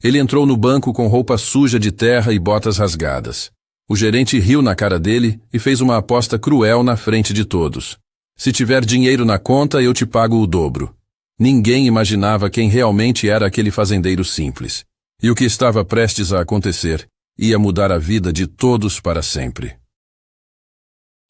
Ele entrou no banco com roupa suja de terra e botas rasgadas. O gerente riu na cara dele e fez uma aposta cruel na frente de todos. Se tiver dinheiro na conta, eu te pago o dobro. Ninguém imaginava quem realmente era aquele fazendeiro simples. E o que estava prestes a acontecer ia mudar a vida de todos para sempre.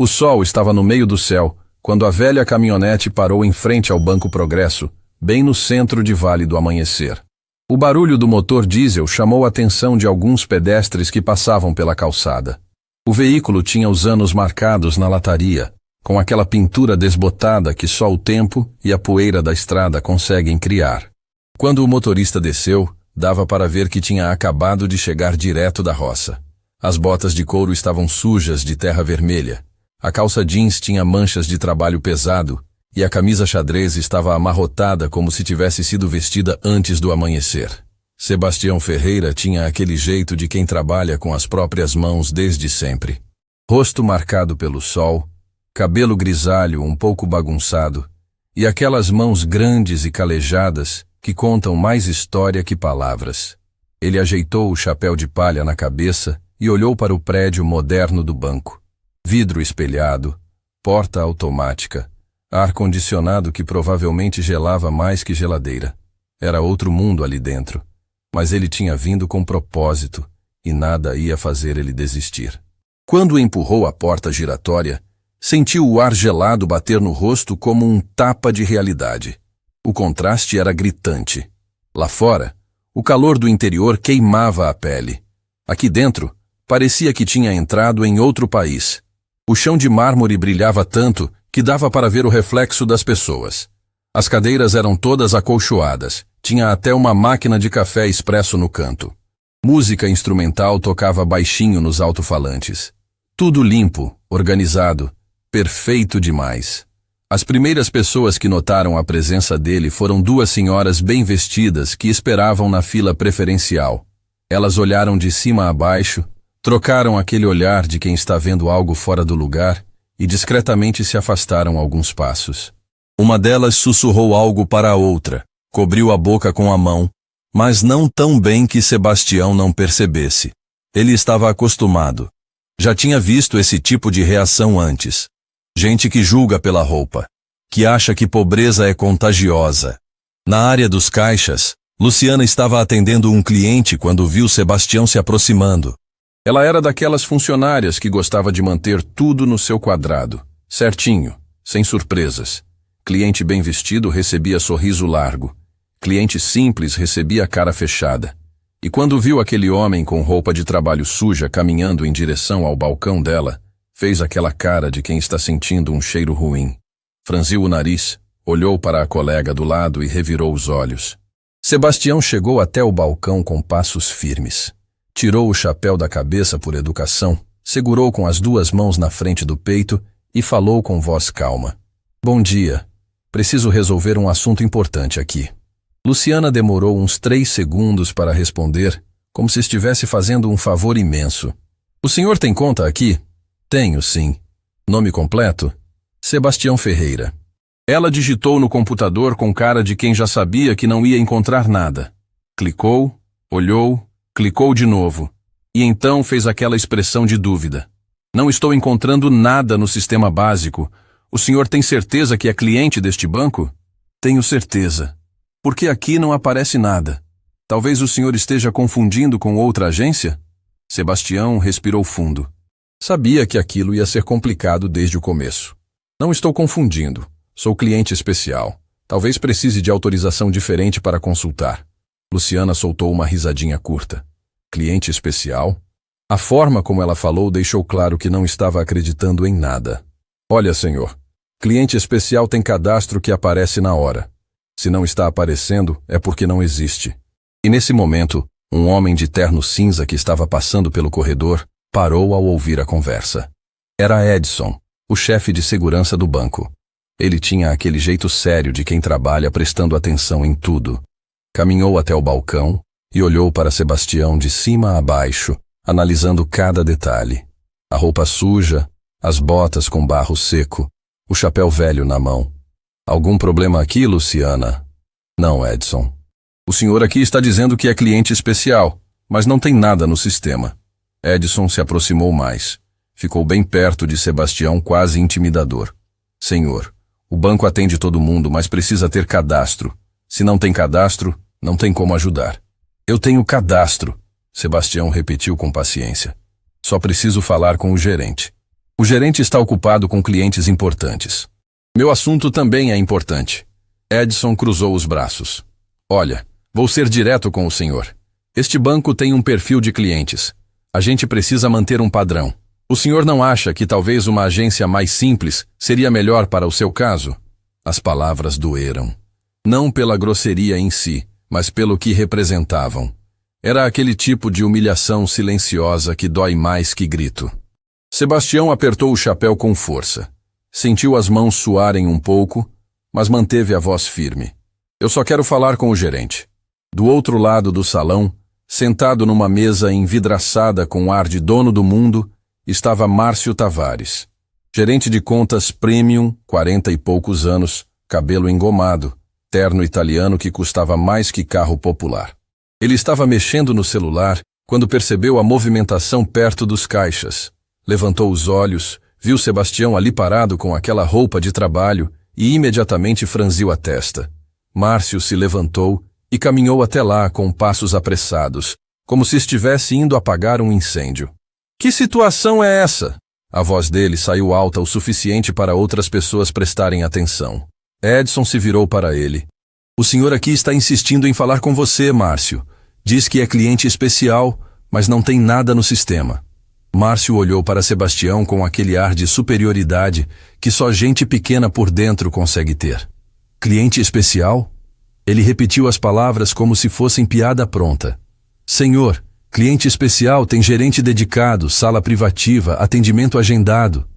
O sol estava no meio do céu quando a velha caminhonete parou em frente ao Banco Progresso, bem no centro de Vale do Amanhecer. O barulho do motor diesel chamou a atenção de alguns pedestres que passavam pela calçada. O veículo tinha os anos marcados na lataria, com aquela pintura desbotada que só o tempo e a poeira da estrada conseguem criar. Quando o motorista desceu, dava para ver que tinha acabado de chegar direto da roça. As botas de couro estavam sujas de terra vermelha. A calça jeans tinha manchas de trabalho pesado e a camisa xadrez estava amarrotada como se tivesse sido vestida antes do amanhecer. Sebastião Ferreira tinha aquele jeito de quem trabalha com as próprias mãos desde sempre. Rosto marcado pelo sol, cabelo grisalho um pouco bagunçado e aquelas mãos grandes e calejadas que contam mais história que palavras. Ele ajeitou o chapéu de palha na cabeça e olhou para o prédio moderno do banco. Vidro espelhado, porta automática, ar-condicionado que provavelmente gelava mais que geladeira. Era outro mundo ali dentro, mas ele tinha vindo com propósito e nada ia fazer ele desistir. Quando empurrou a porta giratória, sentiu o ar gelado bater no rosto como um tapa de realidade. O contraste era gritante. Lá fora, o calor do interior queimava a pele. Aqui dentro, parecia que tinha entrado em outro país. O chão de mármore brilhava tanto que dava para ver o reflexo das pessoas. As cadeiras eram todas acolchoadas, tinha até uma máquina de café expresso no canto. Música instrumental tocava baixinho nos alto-falantes. Tudo limpo, organizado, perfeito demais. As primeiras pessoas que notaram a presença dele foram duas senhoras bem vestidas que esperavam na fila preferencial. Elas olharam de cima a baixo, trocaram aquele olhar de quem está vendo algo fora do lugar e discretamente se afastaram alguns passos. Uma delas sussurrou algo para a outra, cobriu a boca com a mão, mas não tão bem que Sebastião não percebesse. Ele estava acostumado. Já tinha visto esse tipo de reação antes. Gente que julga pela roupa, que acha que pobreza é contagiosa. Na área dos caixas, Luciana estava atendendo um cliente quando viu Sebastião se aproximando. Ela era daquelas funcionárias que gostava de manter tudo no seu quadrado, certinho, sem surpresas. Cliente bem vestido recebia sorriso largo. Cliente simples recebia cara fechada. E quando viu aquele homem com roupa de trabalho suja caminhando em direção ao balcão dela, fez aquela cara de quem está sentindo um cheiro ruim. Franziu o nariz, olhou para a colega do lado e revirou os olhos. Sebastião chegou até o balcão com passos firmes. Tirou o chapéu da cabeça por educação, segurou com as duas mãos na frente do peito e falou com voz calma. Bom dia. Preciso resolver um assunto importante aqui. Luciana demorou uns 3 segundos para responder, como se estivesse fazendo um favor imenso. O senhor tem conta aqui? Tenho, sim. Nome completo? Sebastião Ferreira. Ela digitou no computador com cara de quem já sabia que não ia encontrar nada. Clicou, olhou, clicou de novo, e então fez aquela expressão de dúvida. Não estou encontrando nada no sistema básico. O senhor tem certeza que é cliente deste banco? Tenho certeza. Porque aqui não aparece nada. Talvez o senhor esteja confundindo com outra agência? Sebastião respirou fundo. Sabia que aquilo ia ser complicado desde o começo. Não estou confundindo. Sou cliente especial. Talvez precise de autorização diferente para consultar. Luciana soltou uma risadinha curta. Cliente especial? A forma como ela falou deixou claro que não estava acreditando em nada. Olha, senhor, cliente especial tem cadastro que aparece na hora. Se não está aparecendo, é porque não existe. E nesse momento, um homem de terno cinza que estava passando pelo corredor parou ao ouvir a conversa. Era Edson, o chefe de segurança do banco. Ele tinha aquele jeito sério de quem trabalha prestando atenção em tudo. Caminhou até o balcão e olhou para Sebastião de cima a baixo, analisando cada detalhe. A roupa suja, as botas com barro seco, o chapéu velho na mão. Algum problema aqui, Luciana? Não, Edson. O senhor aqui está dizendo que é cliente especial, mas não tem nada no sistema. Edson se aproximou mais. Ficou bem perto de Sebastião, quase intimidador. Senhor, o banco atende todo mundo, mas precisa ter cadastro. Se não tem cadastro, não tem como ajudar. Eu tenho cadastro, Sebastião repetiu com paciência. Só preciso falar com o gerente. O gerente está ocupado com clientes importantes. Meu assunto também é importante. Edson cruzou os braços. Olha, vou ser direto com o senhor. Este banco tem um perfil de clientes. A gente precisa manter um padrão. O senhor não acha que talvez uma agência mais simples seria melhor para o seu caso? As palavras doeram. Não pela grosseria em si, mas pelo que representavam. Era aquele tipo de humilhação silenciosa que dói mais que grito. Sebastião apertou o chapéu com força. Sentiu as mãos suarem um pouco, mas manteve a voz firme. Eu só quero falar com o gerente. Do outro lado do salão, sentado numa mesa envidraçada com ar de dono do mundo, estava Márcio Tavares. Gerente de contas premium, 40 e poucos anos, cabelo engomado, terno italiano que custava mais que carro popular. Ele estava mexendo no celular quando percebeu a movimentação perto dos caixas. Levantou os olhos, viu Sebastião ali parado com aquela roupa de trabalho e imediatamente franziu a testa. Márcio se levantou e caminhou até lá com passos apressados, como se estivesse indo apagar um incêndio. Que situação é essa? A voz dele saiu alta o suficiente para outras pessoas prestarem atenção. Edson se virou para ele. O senhor aqui está insistindo em falar com você, Márcio. Diz que é cliente especial, mas não tem nada no sistema. Márcio olhou para Sebastião com aquele ar de superioridade que só gente pequena por dentro consegue ter. Cliente especial? Ele repetiu as palavras como se fossem piada pronta. Senhor, cliente especial tem gerente dedicado, sala privativa, atendimento agendado.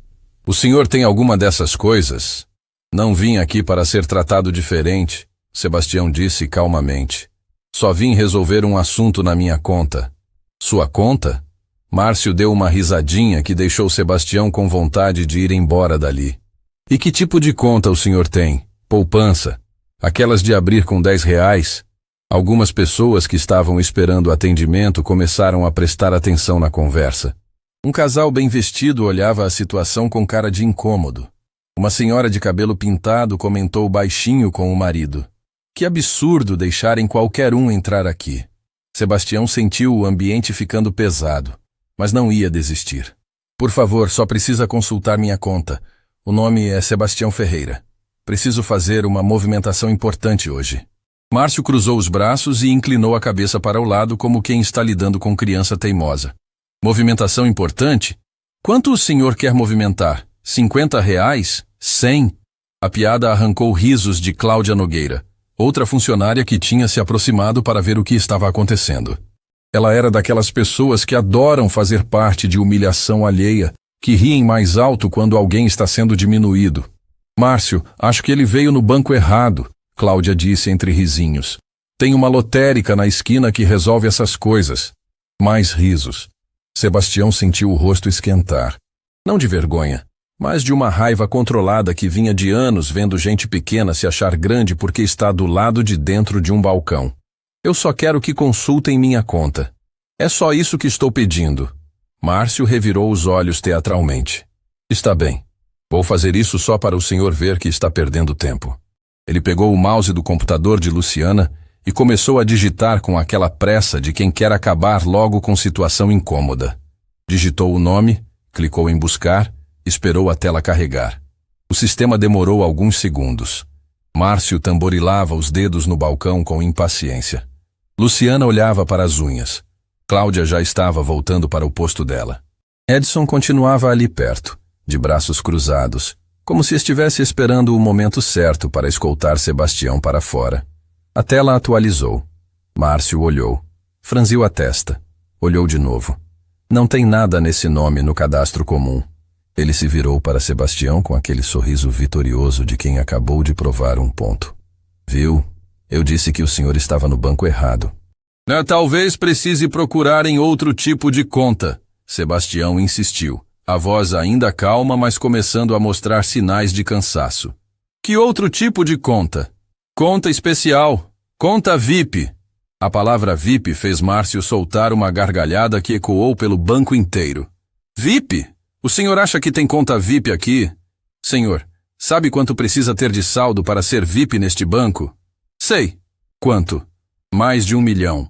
O senhor tem alguma dessas coisas? Não vim aqui para ser tratado diferente, Sebastião disse calmamente. Só vim resolver um assunto na minha conta. Sua conta? Márcio deu uma risadinha que deixou Sebastião com vontade de ir embora dali. E que tipo de conta o senhor tem? Poupança? Aquelas de abrir com R$10? Algumas pessoas que estavam esperando atendimento começaram a prestar atenção na conversa. Um casal bem vestido olhava a situação com cara de incômodo. Uma senhora de cabelo pintado comentou baixinho com o marido. Que absurdo deixarem qualquer um entrar aqui. Sebastião sentiu o ambiente ficando pesado, mas não ia desistir. Por favor, só precisa consultar minha conta. O nome é Sebastião Ferreira. Preciso fazer uma movimentação importante hoje. Márcio cruzou os braços e inclinou a cabeça para o lado como quem está lidando com criança teimosa. Movimentação importante? Quanto o senhor quer movimentar? R$50? 100? A piada arrancou risos de Cláudia Nogueira, outra funcionária que tinha se aproximado para ver o que estava acontecendo. Ela era daquelas pessoas que adoram fazer parte de humilhação alheia, que riem mais alto quando alguém está sendo diminuído. Márcio, acho que ele veio no banco errado, Cláudia disse entre risinhos. Tem uma lotérica na esquina que resolve essas coisas. Mais risos. Sebastião sentiu o rosto esquentar. Não de vergonha, mas de uma raiva controlada que vinha de anos vendo gente pequena se achar grande porque está do lado de dentro de um balcão. Eu só quero que consultem minha conta. É só isso que estou pedindo. Márcio revirou os olhos teatralmente. Está bem. Vou fazer isso só para o senhor ver que está perdendo tempo. Ele pegou o mouse do computador de Luciana e começou a digitar com aquela pressa de quem quer acabar logo com situação incômoda. Digitou o nome, clicou em buscar, esperou a tela carregar. O sistema demorou alguns segundos. Márcio tamborilava os dedos no balcão com impaciência. Luciana olhava para as unhas. Cláudia já estava voltando para o posto dela. Edson continuava ali perto, de braços cruzados, como se estivesse esperando o momento certo para escoltar Sebastião para fora. A tela atualizou. Márcio olhou. Franziu a testa. Olhou de novo. Não tem nada nesse nome no cadastro comum. Ele se virou para Sebastião com aquele sorriso vitorioso de quem acabou de provar um ponto. Viu? Eu disse que o senhor estava no banco errado. Talvez precise procurar em outro tipo de conta, Sebastião insistiu, a voz ainda calma, mas começando a mostrar sinais de cansaço. Que outro tipo de conta? Conta especial, conta VIP, A palavra VIP fez Márcio soltar uma gargalhada que ecoou pelo banco inteiro. VIP? O senhor acha que tem conta VIP aqui? Senhor, sabe quanto precisa ter de saldo para ser VIP neste banco? Sei. Quanto? Mais de 1 milhão.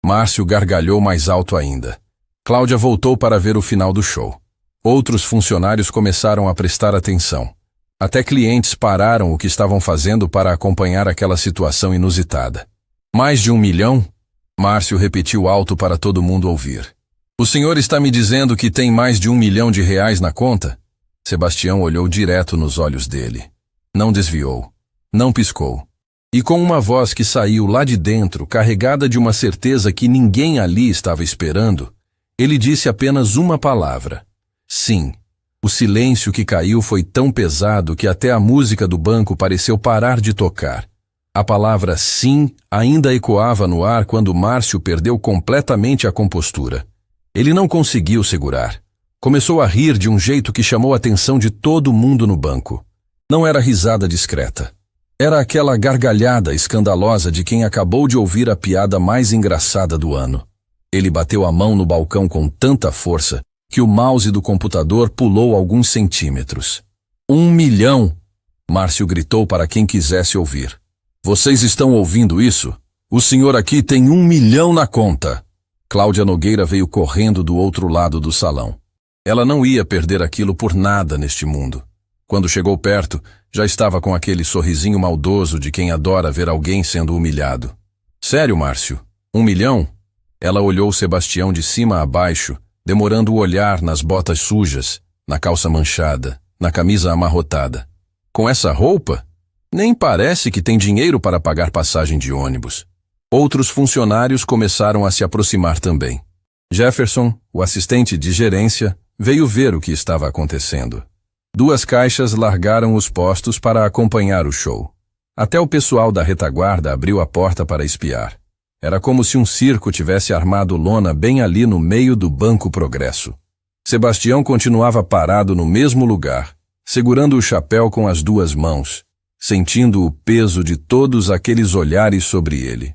Márcio gargalhou mais alto ainda. Cláudia voltou para ver o final do show. Outros funcionários começaram a prestar atenção. Até clientes pararam o que estavam fazendo para acompanhar aquela situação inusitada. Mais de 1 milhão? Márcio repetiu alto para todo mundo ouvir. O senhor está me dizendo que tem mais de 1 milhão de reais na conta? Sebastião olhou direto nos olhos dele. Não desviou. Não piscou. E com uma voz que saiu lá de dentro, carregada de uma certeza que ninguém ali estava esperando, ele disse apenas uma palavra. Sim. O silêncio que caiu foi tão pesado que até a música do banco pareceu parar de tocar. A palavra sim ainda ecoava no ar quando Márcio perdeu completamente a compostura. Ele não conseguiu segurar. Começou a rir de um jeito que chamou a atenção de todo mundo no banco. Não era risada discreta. Era aquela gargalhada escandalosa de quem acabou de ouvir a piada mais engraçada do ano. Ele bateu a mão no balcão com tanta força que o mouse do computador pulou alguns centímetros. 1 milhão! Márcio gritou para quem quisesse ouvir. Vocês estão ouvindo isso? O senhor aqui tem 1 milhão na conta. Cláudia Nogueira veio correndo do outro lado do salão. Ela não ia perder aquilo por nada neste mundo. Quando chegou perto, já estava com aquele sorrisinho maldoso de quem adora ver alguém sendo humilhado. Sério, Márcio? 1 milhão? Ela olhou Sebastião de cima a baixo, demorando o olhar nas botas sujas, na calça manchada, na camisa amarrotada. Com essa roupa? Nem parece que tem dinheiro para pagar passagem de ônibus. Outros funcionários começaram a se aproximar também. Jefferson, o assistente de gerência, veio ver o que estava acontecendo. 2 caixas largaram os postos para acompanhar o show. Até o pessoal da retaguarda abriu a porta para espiar. Era como se um circo tivesse armado lona bem ali no meio do Banco Progresso. Sebastião continuava parado no mesmo lugar, segurando o chapéu com as 2 mãos, sentindo o peso de todos aqueles olhares sobre ele.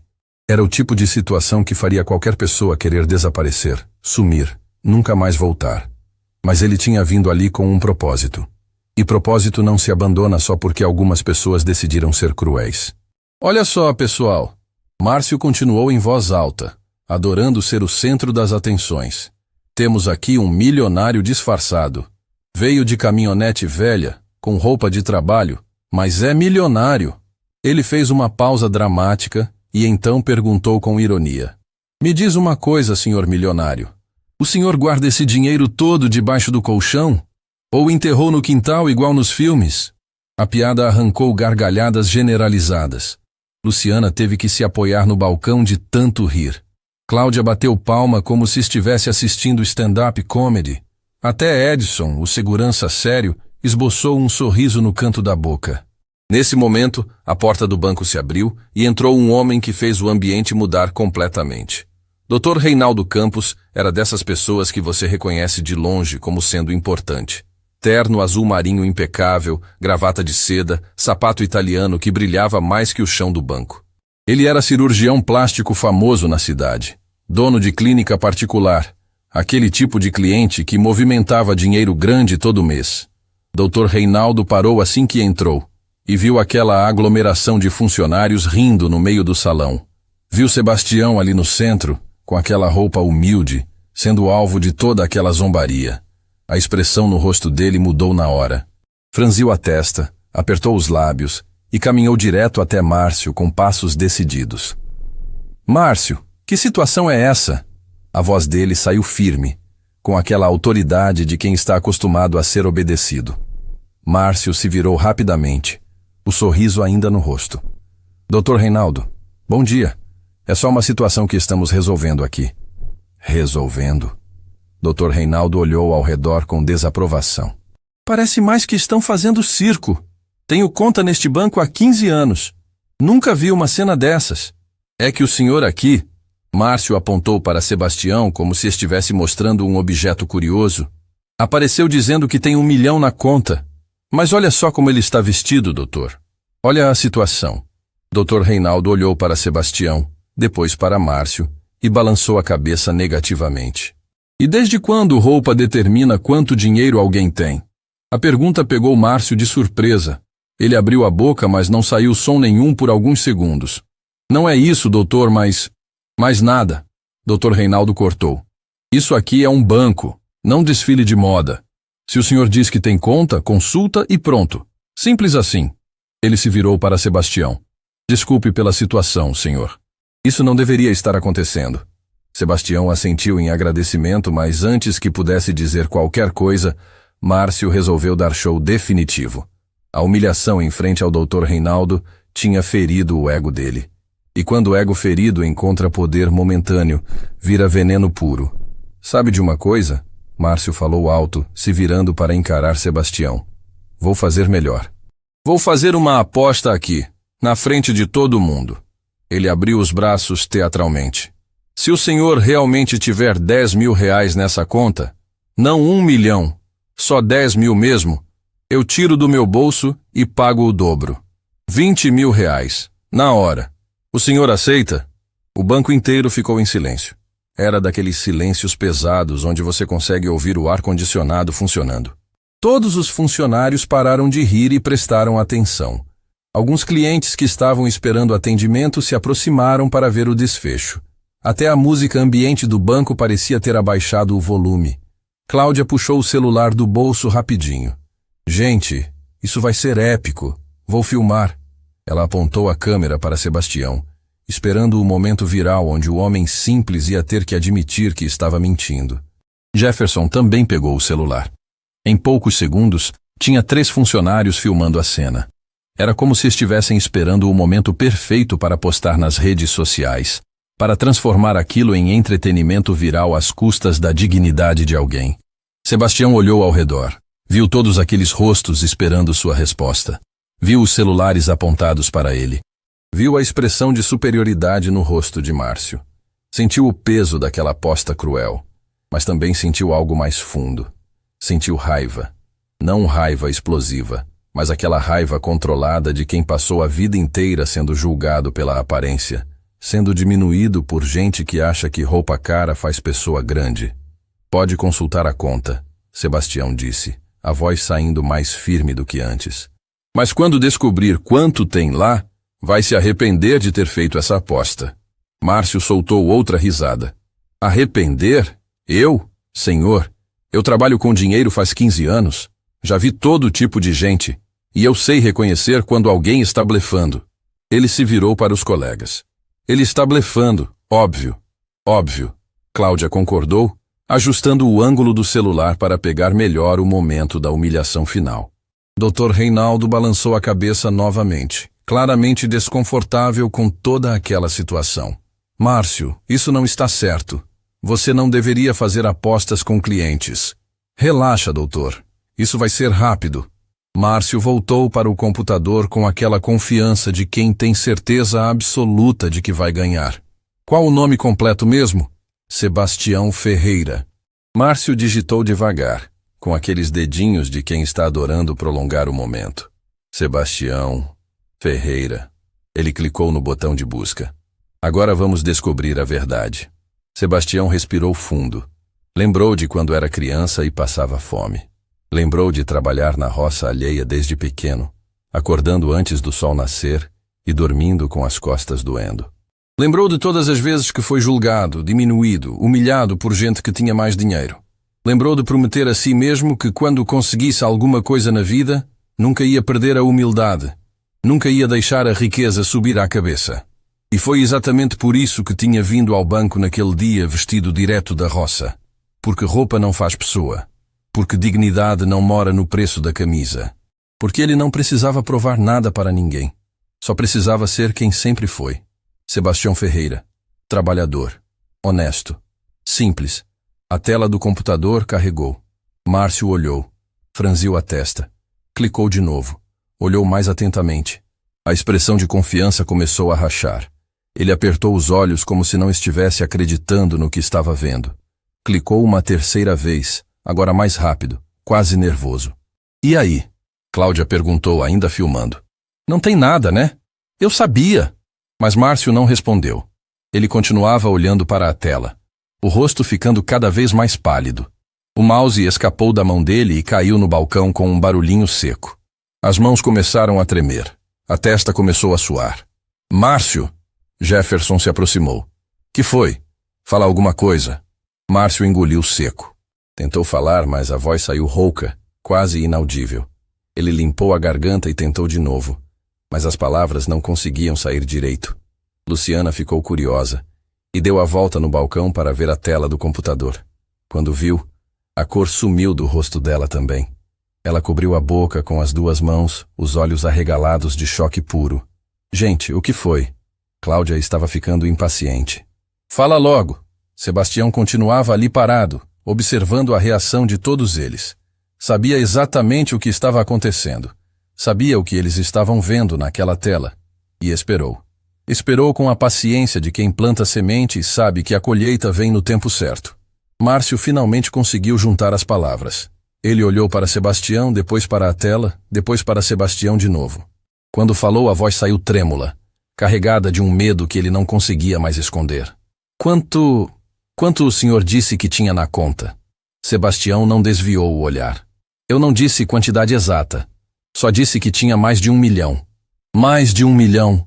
Era o tipo de situação que faria qualquer pessoa querer desaparecer, sumir, nunca mais voltar. Mas ele tinha vindo ali com um propósito. E propósito não se abandona só porque algumas pessoas decidiram ser cruéis. Olha só, pessoal. Márcio continuou em voz alta, adorando ser o centro das atenções. Temos aqui um milionário disfarçado. Veio de caminhonete velha, com roupa de trabalho, mas é milionário. Ele fez uma pausa dramática e então perguntou com ironia. Me diz uma coisa, senhor milionário. O senhor guarda esse dinheiro todo debaixo do colchão? Ou enterrou no quintal igual nos filmes? A piada arrancou gargalhadas generalizadas. Luciana teve que se apoiar no balcão de tanto rir. Cláudia bateu palma como se estivesse assistindo stand-up comedy. Até Edson, o segurança sério, esboçou um sorriso no canto da boca. Nesse momento, a porta do banco se abriu e entrou um homem que fez o ambiente mudar completamente. Dr. Reinaldo Campos era dessas pessoas que você reconhece de longe como sendo importante. Terno azul marinho impecável, gravata de seda, sapato italiano que brilhava mais que o chão do banco. Ele era cirurgião plástico famoso na cidade, dono de clínica particular, aquele tipo de cliente que movimentava dinheiro grande todo mês. Dr. Reinaldo parou assim que entrou e viu aquela aglomeração de funcionários rindo no meio do salão. Viu Sebastião ali no centro, com aquela roupa humilde, sendo alvo de toda aquela zombaria. A expressão no rosto dele mudou na hora. Franziu a testa, apertou os lábios e caminhou direto até Márcio com passos decididos. Márcio, que situação é essa? A voz dele saiu firme, com aquela autoridade de quem está acostumado a ser obedecido. Márcio se virou rapidamente, o sorriso ainda no rosto. Dr. Reinaldo, bom dia. É só uma situação que estamos resolvendo aqui. Resolvendo? Dr. Reinaldo olhou ao redor com desaprovação. Parece mais que estão fazendo circo. Tenho conta neste banco há 15 anos. Nunca vi uma cena dessas. É que o senhor aqui... Márcio apontou para Sebastião como se estivesse mostrando um objeto curioso. Apareceu dizendo que tem 1 milhão na conta. Mas olha só como ele está vestido, doutor. Olha a situação. Dr. Reinaldo olhou para Sebastião, depois para Márcio, e balançou a cabeça negativamente. E desde quando roupa determina quanto dinheiro alguém tem? A pergunta pegou Márcio de surpresa. Ele abriu a boca, mas não saiu som nenhum por alguns segundos. Não é isso, doutor, mas... Mais nada. Dr. Reinaldo cortou. Isso aqui é um banco, não desfile de moda. Se o senhor diz que tem conta, consulta e pronto. Simples assim. Ele se virou para Sebastião. Desculpe pela situação, senhor. Isso não deveria estar acontecendo. Sebastião assentiu em agradecimento, mas antes que pudesse dizer qualquer coisa, Márcio resolveu dar show definitivo. A humilhação em frente ao Dr. Reinaldo tinha ferido o ego dele. E quando o ego ferido encontra poder momentâneo, vira veneno puro. Sabe de uma coisa? Márcio falou alto, se virando para encarar Sebastião. Vou fazer melhor. Vou fazer uma aposta aqui, na frente de todo mundo. Ele abriu os braços teatralmente. Se o senhor realmente tiver 10 mil reais nessa conta, não 1 milhão, só 10 mil mesmo, eu tiro do meu bolso e pago o dobro. 20 mil reais, na hora. O senhor aceita? O banco inteiro ficou em silêncio. Era daqueles silêncios pesados onde você consegue ouvir o ar-condicionado funcionando. Todos os funcionários pararam de rir e prestaram atenção. Alguns clientes que estavam esperando atendimento se aproximaram para ver o desfecho. Até a música ambiente do banco parecia ter abaixado o volume. Cláudia puxou o celular do bolso rapidinho. Gente, isso vai ser épico. Vou filmar. Ela apontou a câmera para Sebastião, esperando o momento viral onde o homem simples ia ter que admitir que estava mentindo. Jefferson também pegou o celular. Em poucos segundos, tinha 3 funcionários filmando a cena. Era como se estivessem esperando o momento perfeito para postar nas redes sociais, para transformar aquilo em entretenimento viral às custas da dignidade de alguém. Sebastião olhou ao redor. Viu todos aqueles rostos esperando sua resposta. Viu os celulares apontados para ele. Viu a expressão de superioridade no rosto de Márcio. Sentiu o peso daquela aposta cruel, mas também sentiu algo mais fundo. Sentiu raiva. Não raiva explosiva, mas aquela raiva controlada de quem passou a vida inteira sendo julgado pela aparência, sendo diminuído por gente que acha que roupa cara faz pessoa grande. Pode consultar a conta, Sebastião disse, a voz saindo mais firme do que antes. Mas quando descobrir quanto tem lá, vai se arrepender de ter feito essa aposta. Márcio soltou outra risada. Arrepender? Eu? Senhor, eu trabalho com dinheiro faz 15 anos. Já vi todo tipo de gente. E eu sei reconhecer quando alguém está blefando. Ele se virou para os colegas. Ele está blefando, óbvio. Óbvio. Cláudia concordou, ajustando o ângulo do celular para pegar melhor o momento da humilhação final. Dr. Reinaldo balançou a cabeça novamente, claramente desconfortável com toda aquela situação. Márcio, isso não está certo. Você não deveria fazer apostas com clientes. Relaxa, doutor. Isso vai ser rápido. Márcio voltou para o computador com aquela confiança de quem tem certeza absoluta de que vai ganhar. Qual o nome completo mesmo? Sebastião Ferreira. Márcio digitou devagar, com aqueles dedinhos de quem está adorando prolongar o momento. Sebastião Ferreira. Ele clicou no botão de busca. Agora vamos descobrir a verdade. Sebastião respirou fundo. Lembrou de quando era criança e passava fome. Lembrou de trabalhar na roça alheia desde pequeno, acordando antes do sol nascer e dormindo com as costas doendo. Lembrou de todas as vezes que foi julgado, diminuído, humilhado por gente que tinha mais dinheiro. Lembrou de prometer a si mesmo que quando conseguisse alguma coisa na vida, nunca ia perder a humildade, nunca ia deixar a riqueza subir à cabeça. E foi exatamente por isso que tinha vindo ao banco naquele dia vestido direto da roça. Porque roupa não faz pessoa. Porque dignidade não mora no preço da camisa. Porque ele não precisava provar nada para ninguém. Só precisava ser quem sempre foi. Sebastião Ferreira. Trabalhador. Honesto. Simples. A tela do computador carregou. Márcio olhou. Franziu a testa. Clicou de novo. Olhou mais atentamente. A expressão de confiança começou a rachar. Ele apertou os olhos como se não estivesse acreditando no que estava vendo. Clicou uma terceira vez, agora mais rápido, quase nervoso. E aí? Cláudia perguntou, ainda filmando. Não tem nada, né? Eu sabia. Mas Márcio não respondeu. Ele continuava olhando para a tela, o rosto ficando cada vez mais pálido. O mouse escapou da mão dele e caiu no balcão com um barulhinho seco. As mãos começaram a tremer. A testa começou a suar. Márcio! Jefferson se aproximou. Que foi? Fala alguma coisa. Márcio engoliu seco. Tentou falar, mas a voz saiu rouca, quase inaudível. Ele limpou a garganta e tentou de novo, mas as palavras não conseguiam sair direito. Luciana ficou curiosa e deu a volta no balcão para ver a tela do computador. Quando viu, a cor sumiu do rosto dela também. Ela cobriu a boca com as duas mãos, os olhos arregalados de choque puro. Gente, o que foi? Cláudia estava ficando impaciente. Fala logo! Sebastião continuava ali parado, observando a reação de todos eles. Sabia exatamente o que estava acontecendo. Sabia o que eles estavam vendo naquela tela. E esperou. Esperou com a paciência de quem planta semente e sabe que a colheita vem no tempo certo. Márcio finalmente conseguiu juntar as palavras. Ele olhou para Sebastião, depois para a tela, depois para Sebastião de novo. Quando falou, a voz saiu trêmula, carregada de um medo que ele não conseguia mais esconder. Quanto o senhor disse que tinha na conta? Sebastião não desviou o olhar. Eu não disse quantidade exata. Só disse que tinha mais de 1 milhão. Mais de 1 milhão.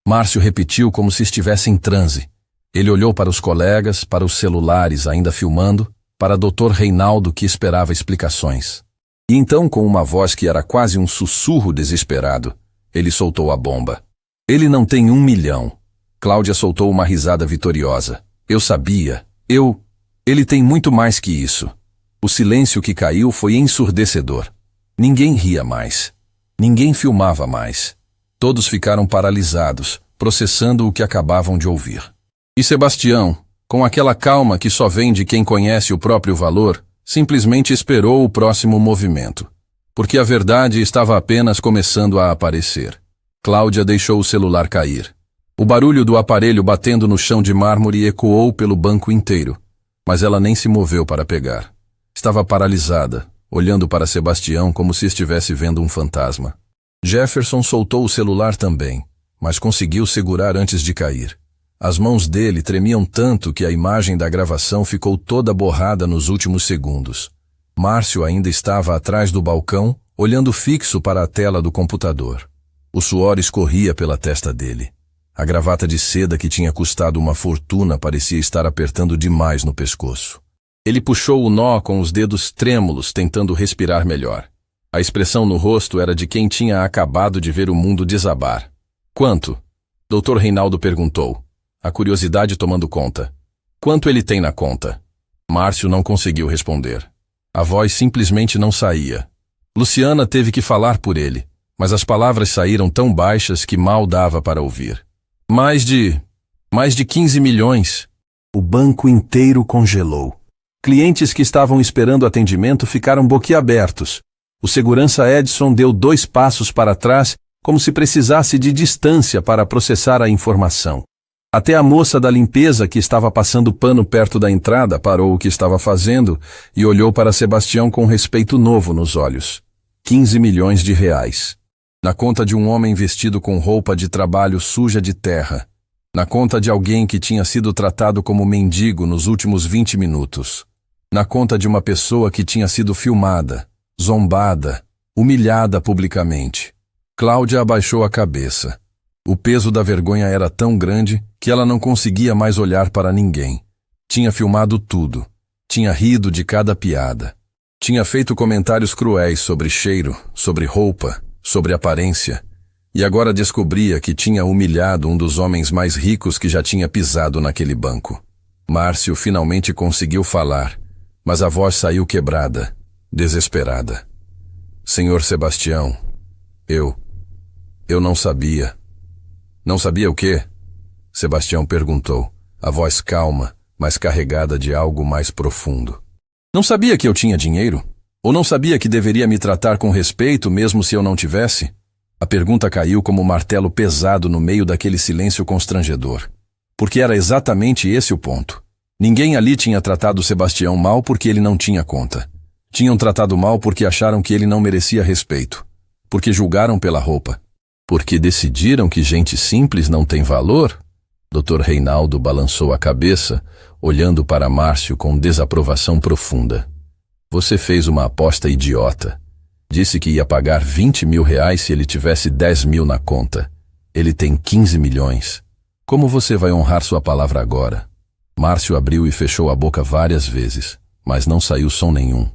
Márcio repetiu como se estivesse em transe. Ele olhou para os colegas, para os celulares ainda filmando, para Dr. Reinaldo que esperava explicações. E então, com uma voz que era quase um sussurro desesperado, ele soltou a bomba. Ele não tem 1 milhão. Cláudia soltou uma risada vitoriosa. Eu sabia. Ele tem muito mais que isso. O silêncio que caiu foi ensurdecedor. Ninguém ria mais. Ninguém filmava mais. Todos ficaram paralisados, processando o que acabavam de ouvir. E Sebastião, com aquela calma que só vem de quem conhece o próprio valor, simplesmente esperou o próximo movimento. Porque a verdade estava apenas começando a aparecer. Cláudia deixou o celular cair. O barulho do aparelho batendo no chão de mármore ecoou pelo banco inteiro, mas ela nem se moveu para pegar. Estava paralisada, olhando para Sebastião como se estivesse vendo um fantasma. Jefferson soltou o celular também, mas conseguiu segurar antes de cair. As mãos dele tremiam tanto que a imagem da gravação ficou toda borrada nos últimos segundos. Márcio ainda estava atrás do balcão, olhando fixo para a tela do computador. O suor escorria pela testa dele. A gravata de seda que tinha custado uma fortuna parecia estar apertando demais no pescoço. Ele puxou o nó com os dedos trêmulos, tentando respirar melhor. A expressão no rosto era de quem tinha acabado de ver o mundo desabar. Quanto? Dr. Reinaldo perguntou, a curiosidade tomando conta. Quanto ele tem na conta? Márcio não conseguiu responder. A voz simplesmente não saía. Luciana teve que falar por ele, mas as palavras saíram tão baixas que mal dava para ouvir. Mais de 15 milhões. O banco inteiro congelou. Clientes que estavam esperando atendimento ficaram boquiabertos. O segurança Edson deu 2 passos para trás, como se precisasse de distância para processar a informação. Até a moça da limpeza, que estava passando pano perto da entrada, parou o que estava fazendo e olhou para Sebastião com respeito novo nos olhos. 15 milhões de reais. Na conta de um homem vestido com roupa de trabalho suja de terra. Na conta de alguém que tinha sido tratado como mendigo nos últimos 20 minutos. Na conta de uma pessoa que tinha sido filmada, zombada, humilhada publicamente. Cláudia abaixou a cabeça. O peso da vergonha era tão grande que ela não conseguia mais olhar para ninguém. Tinha filmado tudo. Tinha rido de cada piada. Tinha feito comentários cruéis sobre cheiro, sobre roupa, sobre aparência. E agora descobria que tinha humilhado um dos homens mais ricos que já tinha pisado naquele banco. Márcio finalmente conseguiu falar, mas a voz saiu quebrada, desesperada. Senhor Sebastião, eu não sabia. Não sabia o quê? Sebastião perguntou, a voz calma, mas carregada de algo mais profundo. Não sabia que eu tinha dinheiro? Ou não sabia que deveria me tratar com respeito mesmo se eu não tivesse? A pergunta caiu como um martelo pesado no meio daquele silêncio constrangedor. Porque era exatamente esse o ponto. Ninguém ali tinha tratado Sebastião mal porque ele não tinha conta. Tinham tratado mal porque acharam que ele não merecia respeito. Porque julgaram pela roupa. Porque decidiram que gente simples não tem valor? Dr. Reinaldo balançou a cabeça, olhando para Márcio com desaprovação profunda. Você fez uma aposta idiota. Disse que ia pagar 20 mil reais se ele tivesse 10 mil na conta. Ele tem 15 milhões. Como você vai honrar sua palavra agora? Márcio abriu e fechou a boca várias vezes, mas não saiu som nenhum.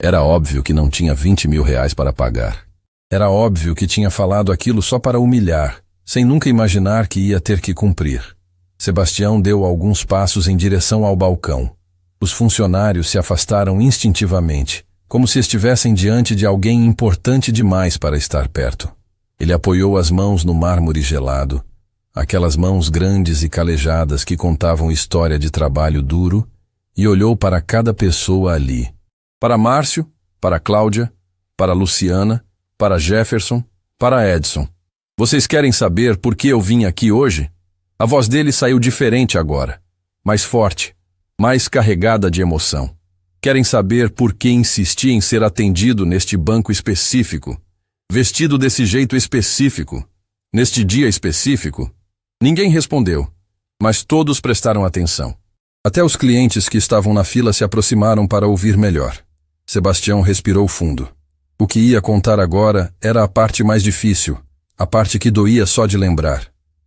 Era óbvio que não tinha 20 mil reais para pagar. Era óbvio que tinha falado aquilo só para humilhar, sem nunca imaginar que ia ter que cumprir. Sebastião deu alguns passos em direção ao balcão. Os funcionários se afastaram instintivamente, como se estivessem diante de alguém importante demais para estar perto. Ele apoiou as mãos no mármore gelado, aquelas mãos grandes e calejadas que contavam história de trabalho duro, e olhou para cada pessoa ali. Para Márcio, para Cláudia, para Luciana, para Jefferson, para Edson. Vocês querem saber por que eu vim aqui hoje? A voz dele saiu diferente agora, mais forte, mais carregada de emoção. Querem saber por que insisti em ser atendido neste banco específico, vestido desse jeito específico, neste dia específico? Ninguém respondeu, mas todos prestaram atenção. Até os clientes que estavam na fila se aproximaram para ouvir melhor. Sebastião respirou fundo. O que ia contar agora era a parte mais difícil, a parte que doía só de lembrar.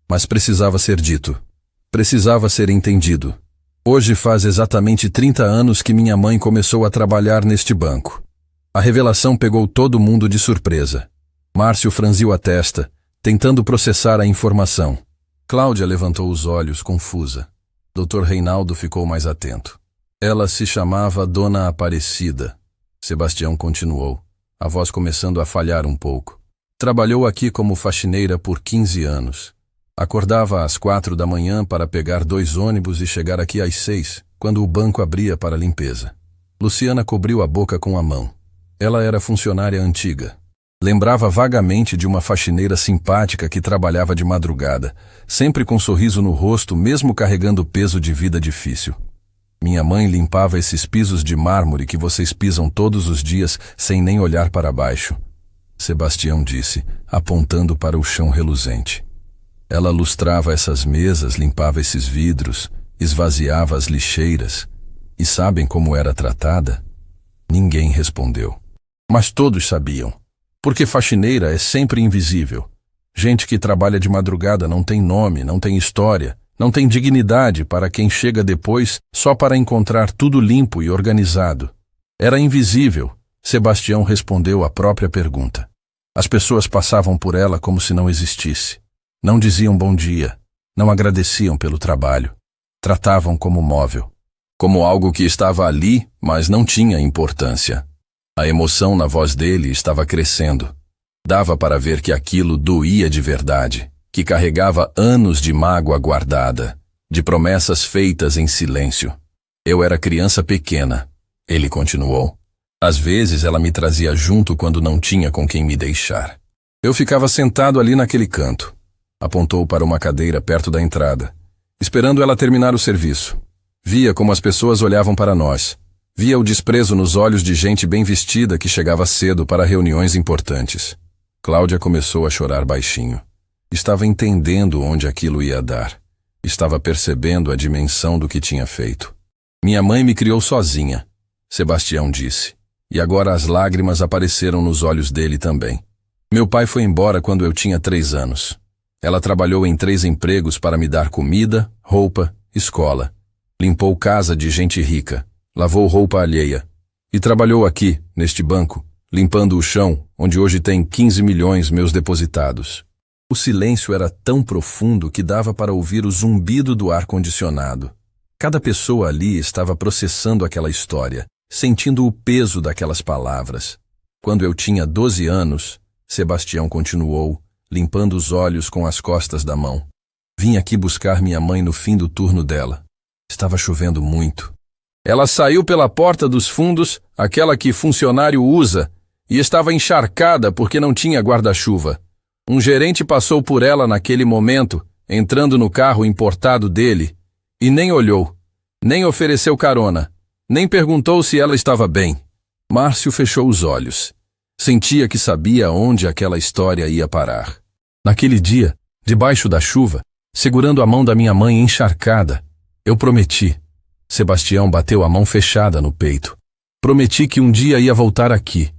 Mas precisava ser dito. Precisava ser entendido. Hoje faz exatamente 30 anos que minha mãe começou a trabalhar neste banco. A revelação pegou todo mundo de surpresa. Márcio franziu a testa, tentando processar a informação. Cláudia levantou os olhos, confusa. Dr. Reinaldo ficou mais atento. Ela se chamava Dona Aparecida. Sebastião continuou, a voz começando a falhar um pouco. Trabalhou aqui como faxineira por 15 anos. Acordava às 4 da manhã para pegar 2 ônibus e chegar aqui às 6, quando o banco abria para limpeza. Luciana cobriu a boca com a mão. Ela era funcionária antiga. Lembrava vagamente de uma faxineira simpática que trabalhava de madrugada, sempre com um sorriso no rosto, mesmo carregando o peso de vida difícil. Minha mãe limpava esses pisos de mármore que vocês pisam todos os dias sem nem olhar para baixo. Sebastião disse, apontando para o chão reluzente. Ela lustrava essas mesas, limpava esses vidros, esvaziava as lixeiras. E sabem como era tratada? Ninguém respondeu. Mas todos sabiam. Porque faxineira é sempre invisível. Gente que trabalha de madrugada não tem nome, não tem história, não tem dignidade para quem chega depois só para encontrar tudo limpo e organizado. Era invisível. Sebastião respondeu à própria pergunta. As pessoas passavam por ela como se não existisse. Não diziam bom dia, não agradeciam pelo trabalho. Tratavam como móvel, como algo que estava ali, mas não tinha importância. A emoção na voz dele estava crescendo. Dava para ver que aquilo doía de verdade, que carregava anos de mágoa guardada, de promessas feitas em silêncio. Eu era criança pequena, ele continuou. Às vezes ela me trazia junto quando não tinha com quem me deixar. Eu ficava sentado ali naquele canto. Apontou para uma cadeira perto da entrada, esperando ela terminar o serviço. Via como as pessoas olhavam para nós. Via o desprezo nos olhos de gente bem vestida que chegava cedo para reuniões importantes. Cláudia começou a chorar baixinho. Estava entendendo onde aquilo ia dar. Estava percebendo a dimensão do que tinha feito. Minha mãe me criou sozinha, Sebastião disse. E agora as lágrimas apareceram nos olhos dele também. Meu pai foi embora quando eu tinha 3 anos. Ela trabalhou em 3 empregos para me dar comida, roupa, escola. Limpou casa de gente rica, lavou roupa alheia. E trabalhou aqui, neste banco, limpando o chão, onde hoje tem 15 milhões meus depositados. O silêncio era tão profundo que dava para ouvir o zumbido do ar-condicionado. Cada pessoa ali estava processando aquela história, sentindo o peso daquelas palavras. Quando eu tinha 12 anos, Sebastião continuou, limpando os olhos com as costas da mão. Vim aqui buscar minha mãe no fim do turno dela. Estava chovendo muito. Ela saiu pela porta dos fundos, aquela que funcionário usa, e estava encharcada porque não tinha guarda-chuva. Um gerente passou por ela naquele momento, entrando no carro importado dele, e nem olhou, nem ofereceu carona, nem perguntou se ela estava bem. Márcio fechou os olhos. Sentia que sabia onde aquela história ia parar. Naquele dia, debaixo da chuva, segurando a mão da minha mãe encharcada. Eu prometi. Sebastião bateu a mão fechada no peito. Prometi que um dia ia voltar aqui,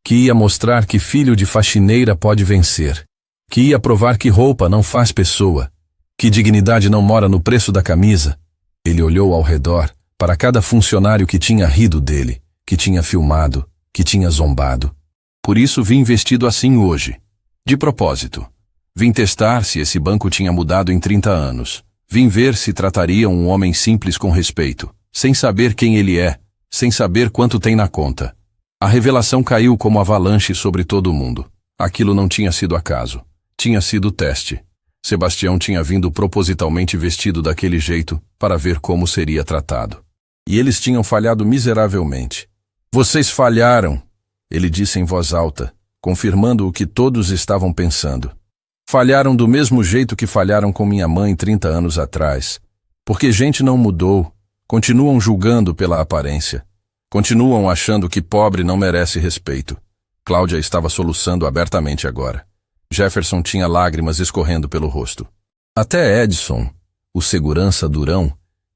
que ia mostrar que filho de faxineira pode vencer, que ia provar que roupa não faz pessoa, que dignidade não mora no preço da camisa. Ele olhou ao redor, para cada funcionário que tinha rido dele, que tinha filmado, que tinha zombado. Por isso vim vestido assim hoje. De propósito. Vim testar se esse banco tinha mudado em 30 anos. Vim ver se trataria um homem simples com respeito, sem saber quem ele é, sem saber quanto tem na conta. A revelação caiu como avalanche sobre todo mundo. Aquilo não tinha sido acaso. Tinha sido teste. Sebastião tinha vindo propositalmente vestido daquele jeito para ver como seria tratado. E eles tinham falhado miseravelmente. Vocês falharam, ele disse em voz alta, confirmando o que todos estavam pensando. Falharam do mesmo jeito que falharam com minha mãe 30 anos atrás. Porque gente não mudou, continuam julgando pela aparência. Continuam achando que pobre não merece respeito. Cláudia estava soluçando abertamente agora. Jefferson tinha lágrimas escorrendo pelo rosto. Até Edson, o segurança durão,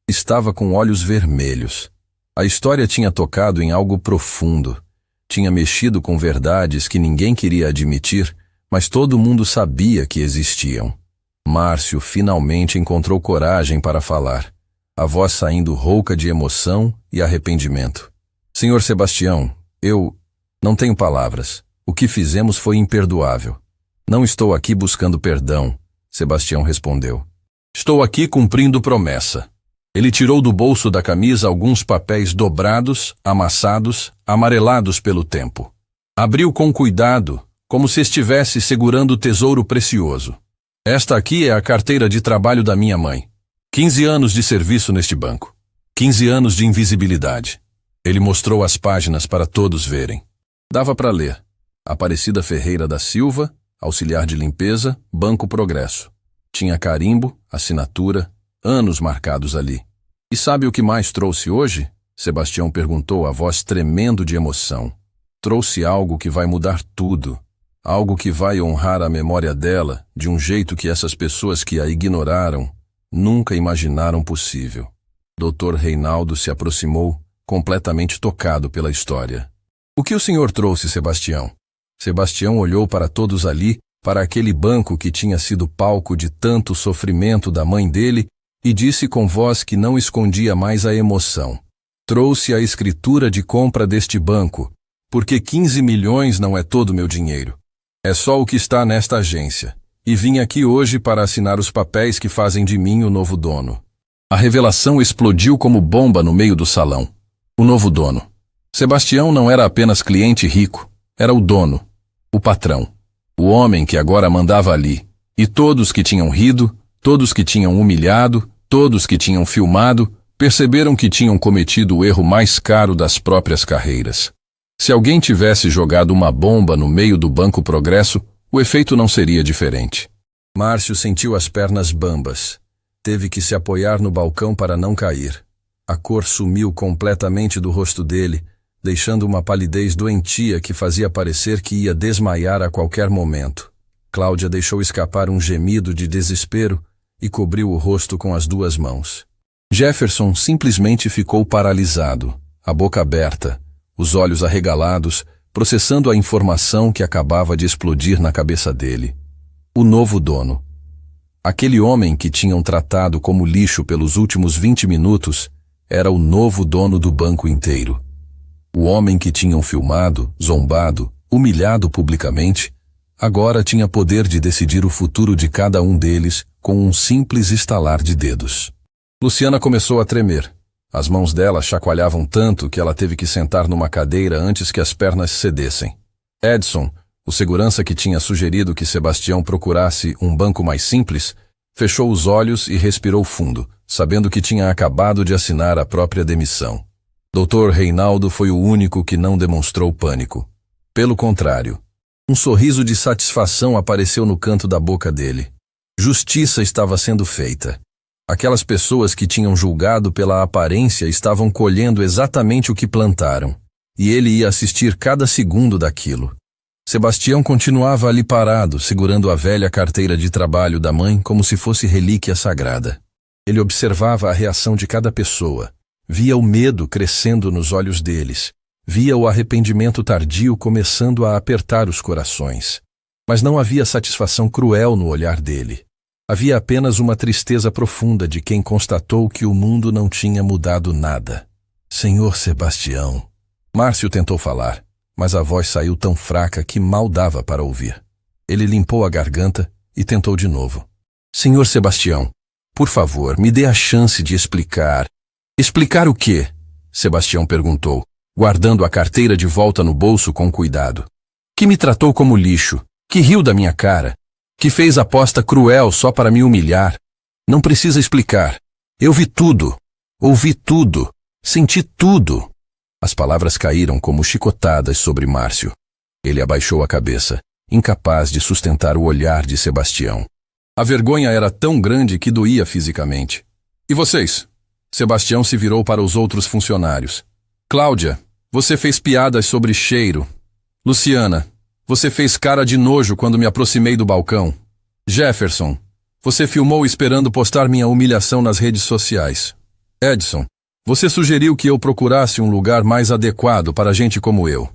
estava com olhos vermelhos. A história tinha tocado em algo profundo. Tinha mexido com verdades que ninguém queria admitir, mas todo mundo sabia que existiam. Márcio finalmente encontrou coragem para falar, a voz saindo rouca de emoção e arrependimento. Senhor Sebastião, eu não tenho palavras. O que fizemos foi imperdoável. Não estou aqui buscando perdão, Sebastião respondeu. Estou aqui cumprindo promessa. Ele tirou do bolso da camisa alguns papéis dobrados, amassados, amarelados pelo tempo. Abriu com cuidado, como se estivesse segurando tesouro precioso. Esta aqui é a carteira de trabalho da minha mãe. 15 anos de serviço neste banco. 15 anos de invisibilidade. Ele mostrou as páginas para todos verem. Dava para ler. Aparecida Ferreira da Silva, auxiliar de limpeza, Banco Progresso. Tinha carimbo, assinatura, anos marcados ali. E sabe o que mais trouxe hoje? Sebastião perguntou, a voz tremendo de emoção. Trouxe algo que vai mudar tudo. Algo que vai honrar a memória dela de um jeito que essas pessoas que a ignoraram nunca imaginaram possível. Dr. Reinaldo se aproximou, completamente tocado pela história. O que o senhor trouxe, Sebastião? Sebastião olhou para todos ali, para aquele banco que tinha sido palco de tanto sofrimento da mãe dele, e disse com voz que não escondia mais a emoção. Trouxe a escritura de compra deste banco, porque 15 milhões não é todo meu dinheiro. É só o que está nesta agência. E vim aqui hoje para assinar os papéis que fazem de mim o novo dono. A revelação explodiu como bomba no meio do salão. O novo dono. Sebastião não era apenas cliente rico, era o dono, o patrão, o homem que agora mandava ali. E todos que tinham rido, todos que tinham humilhado, todos que tinham filmado, perceberam que tinham cometido o erro mais caro das próprias carreiras. Se alguém tivesse jogado uma bomba no meio do Banco Progresso, o efeito não seria diferente. Márcio sentiu as pernas bambas. Teve que se apoiar no balcão para não cair. A cor sumiu completamente do rosto dele, deixando uma palidez doentia que fazia parecer que ia desmaiar a qualquer momento. Cláudia deixou escapar um gemido de desespero e cobriu o rosto com as duas mãos. Jefferson simplesmente ficou paralisado, a boca aberta, os olhos arregalados, processando a informação que acabava de explodir na cabeça dele. O novo dono. Aquele homem que tinham tratado como lixo pelos últimos 20 minutos era o novo dono do banco inteiro. O homem que tinham filmado, zombado, humilhado publicamente, agora tinha poder de decidir o futuro de cada um deles com um simples estalar de dedos. Luciana começou a tremer. As mãos dela chacoalhavam tanto que ela teve que sentar numa cadeira antes que as pernas cedessem. Edson, o segurança que tinha sugerido que Sebastião procurasse um banco mais simples, fechou os olhos e respirou fundo, sabendo que tinha acabado de assinar a própria demissão. Dr. Reinaldo foi o único que não demonstrou pânico. Pelo contrário, um sorriso de satisfação apareceu no canto da boca dele. Justiça estava sendo feita. Aquelas pessoas que tinham julgado pela aparência estavam colhendo exatamente o que plantaram, e ele ia assistir cada segundo daquilo. Sebastião continuava ali parado, segurando a velha carteira de trabalho da mãe como se fosse relíquia sagrada. Ele observava a reação de cada pessoa, via o medo crescendo nos olhos deles, via o arrependimento tardio começando a apertar os corações. Mas não havia satisfação cruel no olhar dele. Havia apenas uma tristeza profunda de quem constatou que o mundo não tinha mudado nada. Senhor Sebastião. Márcio tentou falar, mas a voz saiu tão fraca que mal dava para ouvir. Ele limpou a garganta e tentou de novo. Senhor Sebastião, por favor, me dê a chance de explicar. Explicar o quê? Sebastião perguntou, guardando a carteira de volta no bolso com cuidado. Que me tratou como lixo, que riu da minha cara, que fez aposta cruel só para me humilhar. Não precisa explicar. Eu vi tudo, ouvi tudo, senti tudo. As palavras caíram como chicotadas sobre Márcio. Ele abaixou a cabeça, incapaz de sustentar o olhar de Sebastião. A vergonha era tão grande que doía fisicamente. E vocês? Sebastião se virou para os outros funcionários. Cláudia, você fez piadas sobre cheiro. Luciana, você fez cara de nojo quando me aproximei do balcão. Jefferson, você filmou esperando postar minha humilhação nas redes sociais. Edson, você sugeriu que eu procurasse um lugar mais adequado para gente como eu.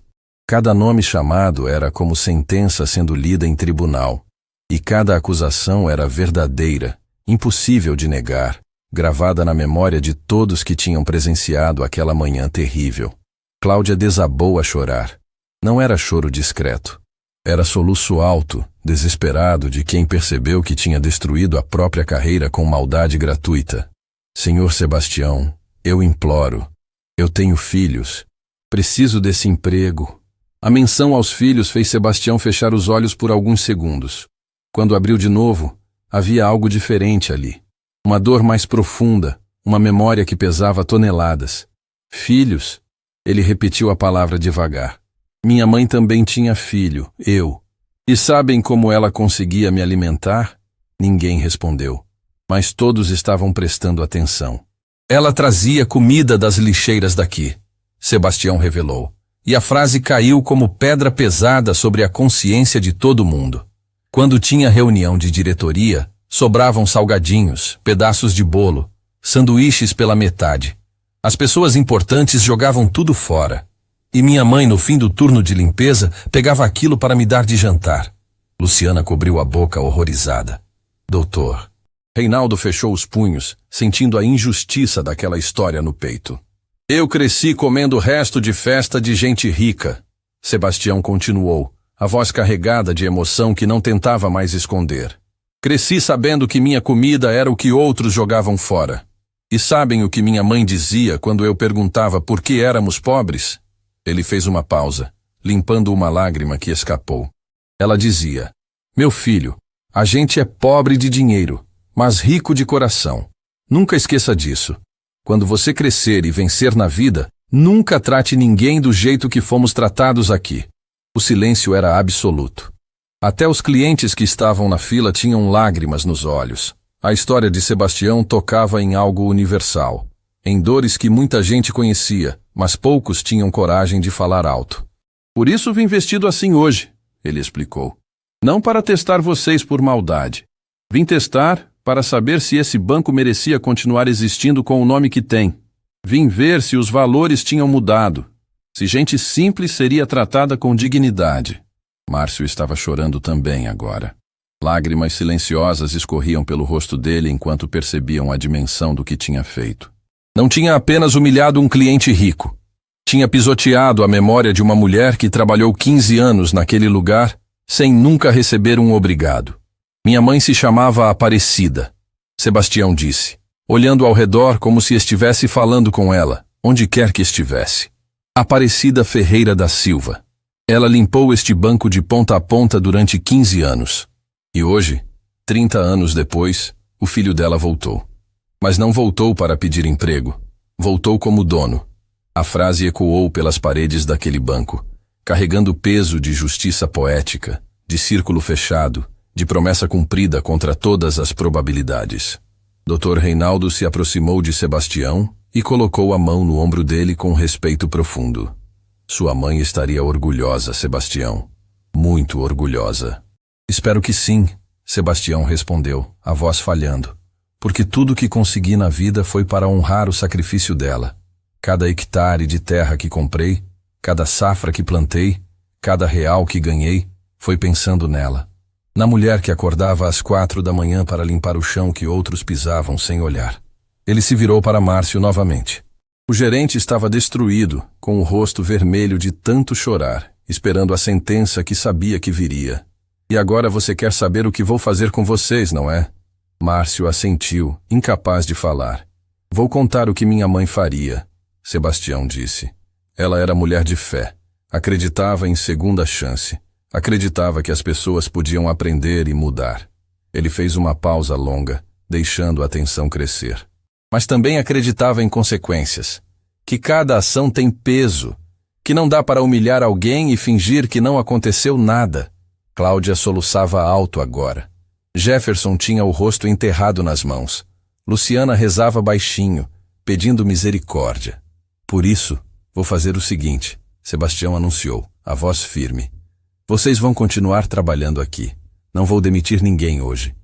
Cada nome chamado era como sentença sendo lida em tribunal. E cada acusação era verdadeira, impossível de negar, gravada na memória de todos que tinham presenciado aquela manhã terrível. Cláudia desabou a chorar. Não era choro discreto. Era soluço alto, desesperado de quem percebeu que tinha destruído a própria carreira com maldade gratuita. Senhor Sebastião, eu imploro. Eu tenho filhos. Preciso desse emprego. A menção aos filhos fez Sebastião fechar os olhos por alguns segundos. Quando abriu de novo, havia algo diferente ali. Uma dor mais profunda, uma memória que pesava toneladas. Filhos? Ele repetiu a palavra devagar. Minha mãe também tinha filho, eu. E sabem como ela conseguia me alimentar? Ninguém respondeu, mas todos estavam prestando atenção. Ela trazia comida das lixeiras daqui, Sebastião revelou, e a frase caiu como pedra pesada sobre a consciência de todo mundo. Quando tinha reunião de diretoria, sobravam salgadinhos, pedaços de bolo, sanduíches pela metade. As pessoas importantes jogavam tudo fora. E minha mãe, no fim do turno de limpeza, pegava aquilo para me dar de jantar. Luciana cobriu a boca horrorizada. Doutor. Reinaldo fechou os punhos, sentindo a injustiça daquela história no peito. Eu cresci comendo resto de festa de gente rica. Sebastião continuou, a voz carregada de emoção que não tentava mais esconder. Cresci sabendo que minha comida era o que outros jogavam fora. E sabem o que minha mãe dizia quando eu perguntava por que éramos pobres? Ele fez uma pausa, limpando uma lágrima que escapou. Ela dizia, meu filho, a gente é pobre de dinheiro, mas rico de coração. Nunca esqueça disso. Quando você crescer e vencer na vida, nunca trate ninguém do jeito que fomos tratados aqui. O silêncio era absoluto. Até os clientes que estavam na fila tinham lágrimas nos olhos. A história de Sebastião tocava em algo universal, em dores que muita gente conhecia, mas poucos tinham coragem de falar alto. Por isso vim vestido assim hoje, ele explicou. Não para testar vocês por maldade. Vim testar para saber se esse banco merecia continuar existindo com o nome que tem. Vim ver se os valores tinham mudado, se gente simples seria tratada com dignidade. Márcio estava chorando também agora. Lágrimas silenciosas escorriam pelo rosto dele enquanto percebiam a dimensão do que tinha feito. Não tinha apenas humilhado um cliente rico. Tinha pisoteado a memória de uma mulher que trabalhou 15 anos naquele lugar sem nunca receber um obrigado. Minha mãe se chamava Aparecida, Sebastião disse, olhando ao redor como se estivesse falando com ela, onde quer que estivesse. Aparecida Ferreira da Silva. Ela limpou este banco de ponta a ponta durante 15 anos. E hoje, 30 anos depois, o filho dela voltou. Mas não voltou para pedir emprego. Voltou como dono. A frase ecoou pelas paredes daquele banco, carregando o peso de justiça poética, de círculo fechado, de promessa cumprida contra todas as probabilidades. Dr. Reinaldo se aproximou de Sebastião e colocou a mão no ombro dele com respeito profundo. Sua mãe estaria orgulhosa, Sebastião. muito orgulhosa. Espero que sim, Sebastião respondeu, a voz falhando. Porque tudo que consegui na vida foi para honrar o sacrifício dela. Cada hectare de terra que comprei, cada safra que plantei, cada real que ganhei, foi pensando nela. Na mulher que acordava às 4 da manhã para limpar o chão que outros pisavam sem olhar. Ele se virou para Márcio novamente. O gerente estava destruído, com o rosto vermelho de tanto chorar, esperando a sentença que sabia que viria. E agora você quer saber o que vou fazer com vocês, não é? Márcio assentiu, incapaz de falar. Vou contar o que minha mãe faria, Sebastião disse. Ela era mulher de fé. Acreditava em segunda chance. Acreditava que as pessoas podiam aprender e mudar. Ele fez uma pausa longa, deixando a tensão crescer. Mas também acreditava em consequências. Que cada ação tem peso. Que não dá para humilhar alguém e fingir que não aconteceu nada. Cláudia soluçava alto agora. Jefferson tinha o rosto enterrado nas mãos. Luciana rezava baixinho, pedindo misericórdia. Por isso, vou fazer o seguinte, Sebastião anunciou, a voz firme. Vocês vão continuar trabalhando aqui. Não vou demitir ninguém hoje.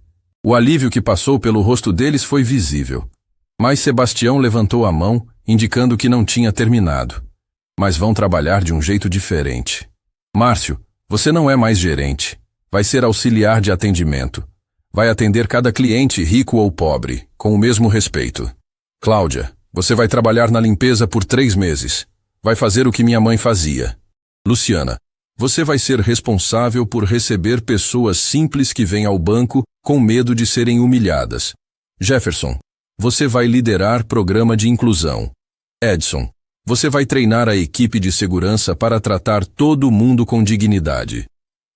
O alívio que passou pelo rosto deles foi visível. Mas Sebastião levantou a mão, indicando que não tinha terminado. Mas vão trabalhar de um jeito diferente. Márcio, você não é mais gerente. Vai ser auxiliar de atendimento. Vai atender cada cliente, rico ou pobre, com o mesmo respeito. Cláudia, você vai trabalhar na limpeza por 3 meses. Vai fazer o que minha mãe fazia. Luciana, você vai ser responsável por receber pessoas simples que vêm ao banco com medo de serem humilhadas. Jefferson, você vai liderar programa de inclusão. Edson, você vai treinar a equipe de segurança para tratar todo mundo com dignidade.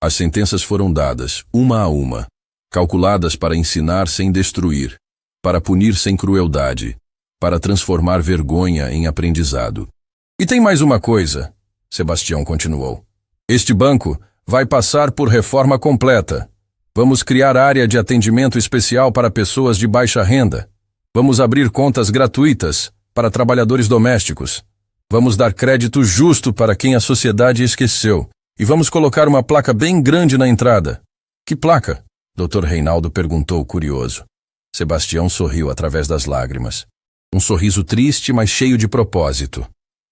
As sentenças foram dadas, uma a uma, calculadas para ensinar sem destruir, para punir sem crueldade, para transformar vergonha em aprendizado. E tem mais uma coisa, Sebastião continuou. Este banco vai passar por reforma completa. Vamos criar área de atendimento especial para pessoas de baixa renda. Vamos abrir contas gratuitas para trabalhadores domésticos. Vamos dar crédito justo para quem a sociedade esqueceu. E vamos colocar uma placa bem grande na entrada. Que placa? Dr. Reinaldo perguntou curioso. Sebastião sorriu através das lágrimas. Um sorriso triste, mas cheio de propósito.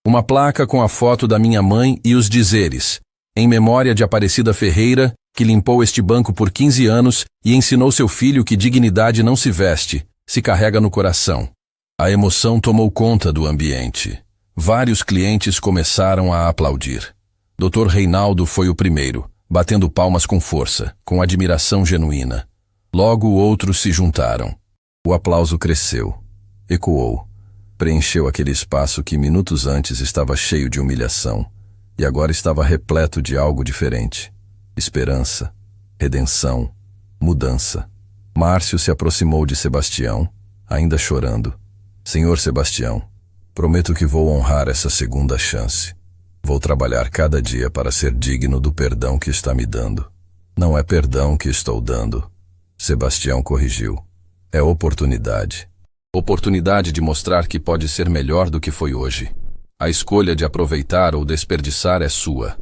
Uma placa com a foto da minha mãe e os dizeres: em memória de Aparecida Ferreira, que limpou este banco por 15 anos e ensinou seu filho que dignidade não se veste, se carrega no coração. A emoção tomou conta do ambiente. Vários clientes começaram a aplaudir. Dr. Reinaldo foi o primeiro, batendo palmas com força, com admiração genuína. Logo outros se juntaram. O aplauso cresceu, ecoou, preencheu aquele espaço que minutos antes estava cheio de humilhação e agora estava repleto de algo diferente. Esperança, redenção, mudança. Márcio se aproximou de Sebastião, ainda chorando. Senhor Sebastião, prometo que vou honrar essa segunda chance. Vou trabalhar cada dia para ser digno do perdão que está me dando. Não é perdão que estou dando. Sebastião corrigiu. É oportunidade. Oportunidade de mostrar que pode ser melhor do que foi hoje. A escolha de aproveitar ou desperdiçar é sua.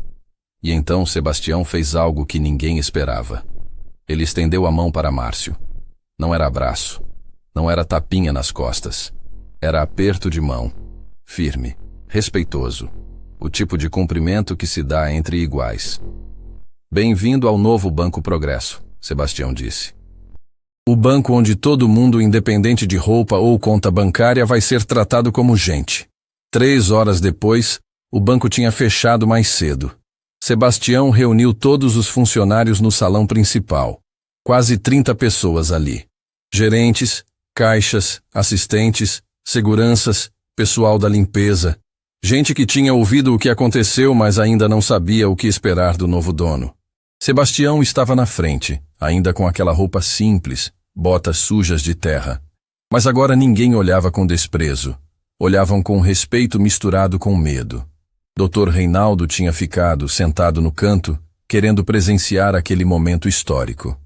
E então Sebastião fez algo que ninguém esperava. Ele estendeu a mão para Márcio. Não era abraço. Não era tapinha nas costas. Era aperto de mão. Firme. Respeitoso. O tipo de cumprimento que se dá entre iguais. Bem-vindo ao novo Banco Progresso, Sebastião disse. O banco onde todo mundo, independente de roupa ou conta bancária, vai ser tratado como gente. 3 horas depois, o banco tinha fechado mais cedo. Sebastião reuniu todos os funcionários no salão principal. Quase 30 pessoas ali. Gerentes, caixas, assistentes, seguranças, pessoal da limpeza. Gente que tinha ouvido o que aconteceu, mas ainda não sabia o que esperar do novo dono. Sebastião estava na frente, ainda com aquela roupa simples, botas sujas de terra. Mas agora ninguém olhava com desprezo. Olhavam com respeito misturado com medo. Dr. Reinaldo tinha ficado sentado no canto, querendo presenciar aquele momento histórico.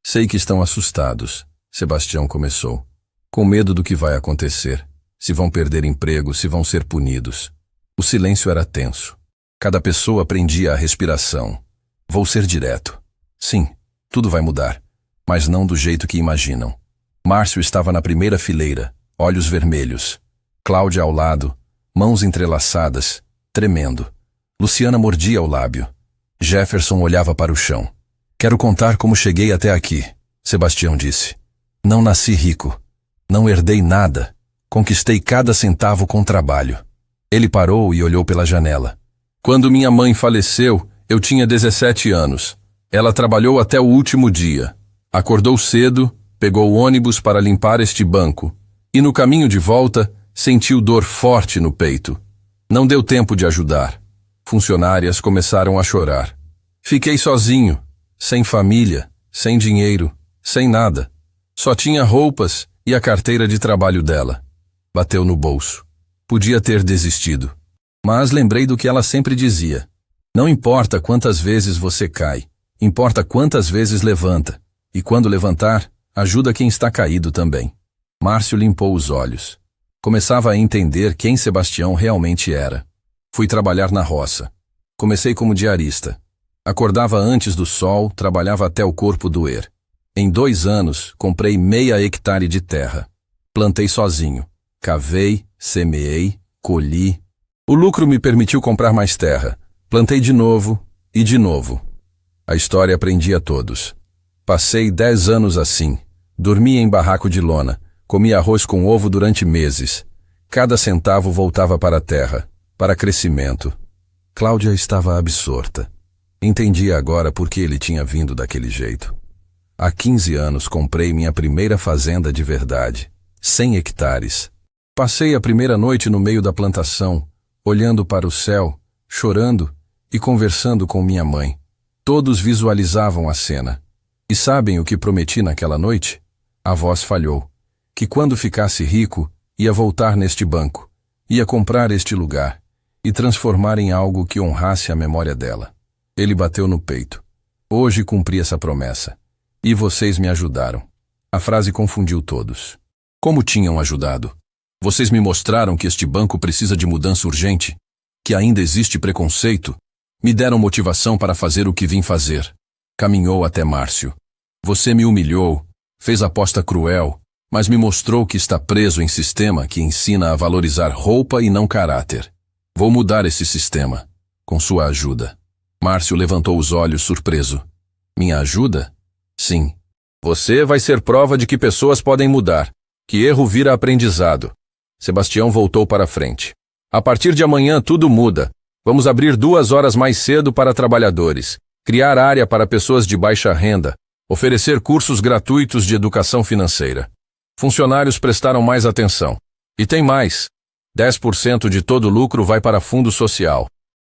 Sei que estão assustados, Sebastião começou. Com medo do que vai acontecer. Se vão perder emprego, se vão ser punidos. O silêncio era tenso. Cada pessoa prendia a respiração. Vou ser direto. Sim, tudo vai mudar, mas não do jeito que imaginam. Márcio estava na primeira fileira, olhos vermelhos. Cláudia ao lado, mãos entrelaçadas, tremendo. Luciana mordia o lábio. Jefferson olhava para o chão. Quero contar como cheguei até aqui, Sebastião disse. Não nasci rico. Não herdei nada. Conquistei cada centavo com trabalho. Ele parou e olhou pela janela. Quando minha mãe faleceu, eu tinha 17 anos. Ela trabalhou até o último dia. Acordou cedo, pegou o ônibus para limpar este banco. E no caminho de volta, sentiu dor forte no peito. Não deu tempo de ajudar. Funcionárias começaram a chorar. Fiquei sozinho, sem família, sem dinheiro, sem nada. Só tinha roupas e a carteira de trabalho dela. Bateu no bolso. Podia ter desistido. Mas lembrei do que ela sempre dizia. Não importa quantas vezes você cai, importa quantas vezes levanta. E quando levantar, ajuda quem está caído também. Márcio limpou os olhos. Começava a entender quem Sebastião realmente era. Fui trabalhar na roça. Comecei como diarista. Acordava antes do sol, trabalhava até o corpo doer. Em 2 anos, comprei meia hectare de terra. Plantei sozinho. Cavei, semeei, colhi. O lucro me permitiu comprar mais terra. Plantei de novo e de novo. A história prendia todos. Passei 10 anos assim. Dormia em barraco de lona. Comia arroz com ovo durante meses. Cada centavo voltava para a terra, para crescimento. Cláudia estava absorta. Entendia agora por que ele tinha vindo daquele jeito. Há 15 anos comprei minha primeira fazenda de verdade, 100 hectares. Passei a primeira noite no meio da plantação, olhando para o céu, chorando e conversando com minha mãe. Todos visualizavam a cena. E sabem o que prometi naquela noite? A voz falhou. Que quando ficasse rico, ia voltar neste banco, ia comprar este lugar e transformar em algo que honrasse a memória dela. Ele bateu no peito. Hoje cumpri essa promessa. E vocês me ajudaram. A frase confundiu todos. Como tinham ajudado? Vocês me mostraram que este banco precisa de mudança urgente, que ainda existe preconceito. Me deram motivação para fazer o que vim fazer. Caminhou até Márcio. Você me humilhou, fez aposta cruel, mas me mostrou que está preso em sistema que ensina a valorizar roupa e não caráter. Vou mudar esse sistema, com sua ajuda. Márcio levantou os olhos surpreso. Minha ajuda? Sim. Você vai ser prova de que pessoas podem mudar, que erro vira aprendizado. Sebastião voltou para frente. A partir de amanhã tudo muda. Vamos abrir 2 horas mais cedo para trabalhadores, criar área para pessoas de baixa renda, oferecer cursos gratuitos de educação financeira. Funcionários prestaram mais atenção. E tem mais. 10% de todo o lucro vai para fundo social.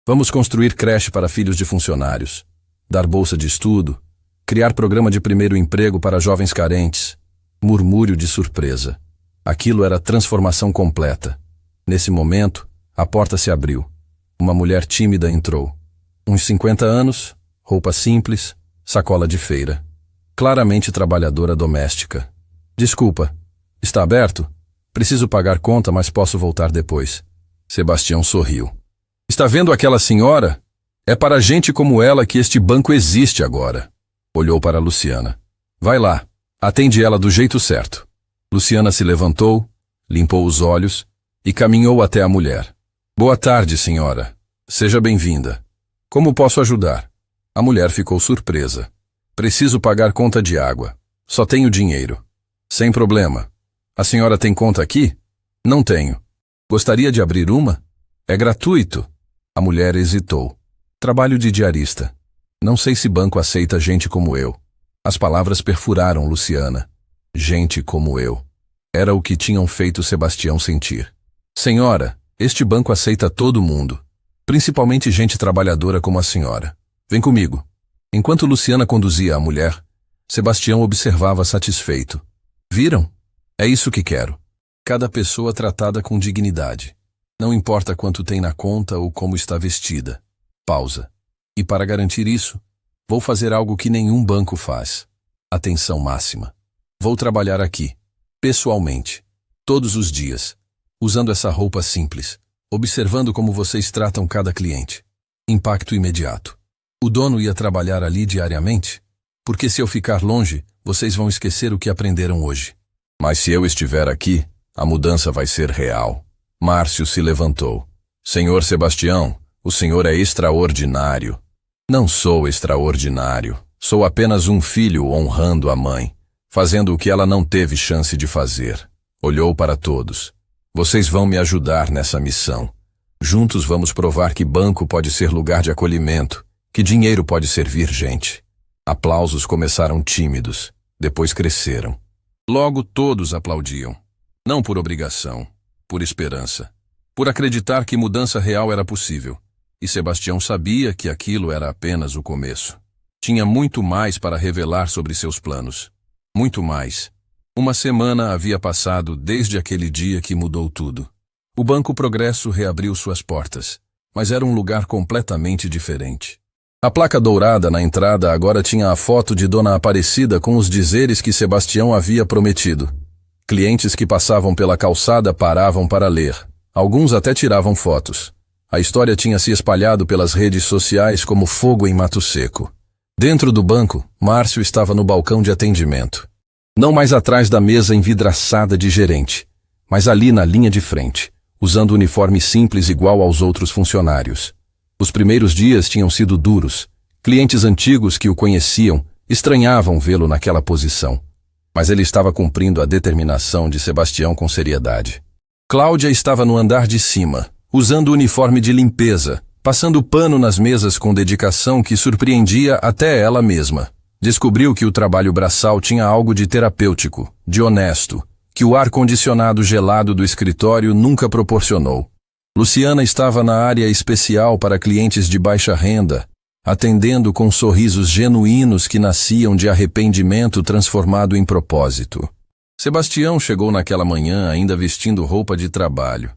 Vamos construir creche para filhos de funcionários, dar bolsa de estudo, criar programa de primeiro emprego para jovens carentes. Murmúrio de surpresa. Aquilo era transformação completa. Nesse momento, a porta se abriu. Uma mulher tímida entrou. Uns 50 anos, roupa simples, sacola de feira. Claramente trabalhadora doméstica. Desculpa, está aberto? Preciso pagar conta, mas posso voltar depois. Sebastião sorriu. Está vendo aquela senhora? É para gente como ela que este banco existe agora. Olhou para Luciana. Vai lá, atende ela do jeito certo. Luciana se levantou, limpou os olhos e caminhou até a mulher. Boa tarde, senhora. Seja bem-vinda. Como posso ajudar? A mulher ficou surpresa. Preciso pagar conta de água. Só tenho dinheiro. Sem problema. A senhora tem conta aqui? Não tenho. Gostaria de abrir uma? É gratuito. A mulher hesitou. Trabalho de diarista. Não sei se banco aceita gente como eu. As palavras perfuraram Luciana. Gente como eu. Era o que tinham feito Sebastião sentir. Senhora, este banco aceita todo mundo. Principalmente gente trabalhadora como a senhora. Vem comigo. Enquanto Luciana conduzia a mulher, Sebastião observava satisfeito. Viram? É isso que quero. Cada pessoa tratada com dignidade. Não importa quanto tem na conta ou como está vestida. Pausa. E para garantir isso, vou fazer algo que nenhum banco faz. Atenção máxima. Vou trabalhar aqui, pessoalmente, todos os dias, usando essa roupa simples, observando como vocês tratam cada cliente. Impacto imediato. O dono ia trabalhar ali diariamente? Porque se eu ficar longe, vocês vão esquecer o que aprenderam hoje. Mas se eu estiver aqui, a mudança vai ser real. Márcio se levantou. Senhor Sebastião, o senhor é extraordinário. Não sou extraordinário. Sou apenas um filho honrando a mãe, fazendo o que ela não teve chance de fazer. Olhou para todos. Vocês vão me ajudar nessa missão. Juntos vamos provar que banco pode ser lugar de acolhimento, que dinheiro pode servir gente. Aplausos começaram tímidos, depois cresceram. Logo todos aplaudiam. Não por obrigação, por esperança. Por acreditar que mudança real era possível. E Sebastião sabia que aquilo era apenas o começo. Tinha muito mais para revelar sobre seus planos. Muito mais. Uma semana havia passado desde aquele dia que mudou tudo. O Banco Progresso reabriu suas portas, mas era um lugar completamente diferente. A placa dourada na entrada agora tinha a foto de Dona Aparecida com os dizeres que Sebastião havia prometido. Clientes que passavam pela calçada paravam para ler. Alguns até tiravam fotos. A história tinha se espalhado pelas redes sociais como fogo em mato seco. Dentro do banco, Márcio estava no balcão de atendimento. Não mais atrás da mesa envidraçada de gerente, mas ali na linha de frente, usando uniforme simples igual aos outros funcionários. Os primeiros dias tinham sido duros. Clientes antigos que o conheciam estranhavam vê-lo naquela posição. Mas ele estava cumprindo a determinação de Sebastião com seriedade. Cláudia estava no andar de cima, usando o uniforme de limpeza, passando pano nas mesas com dedicação que surpreendia até ela mesma. Descobriu que o trabalho braçal tinha algo de terapêutico, de honesto, que o ar-condicionado gelado do escritório nunca proporcionou. Luciana estava na área especial para clientes de baixa renda, atendendo com sorrisos genuínos que nasciam de arrependimento transformado em propósito. Sebastião chegou naquela manhã ainda vestindo roupa de trabalho.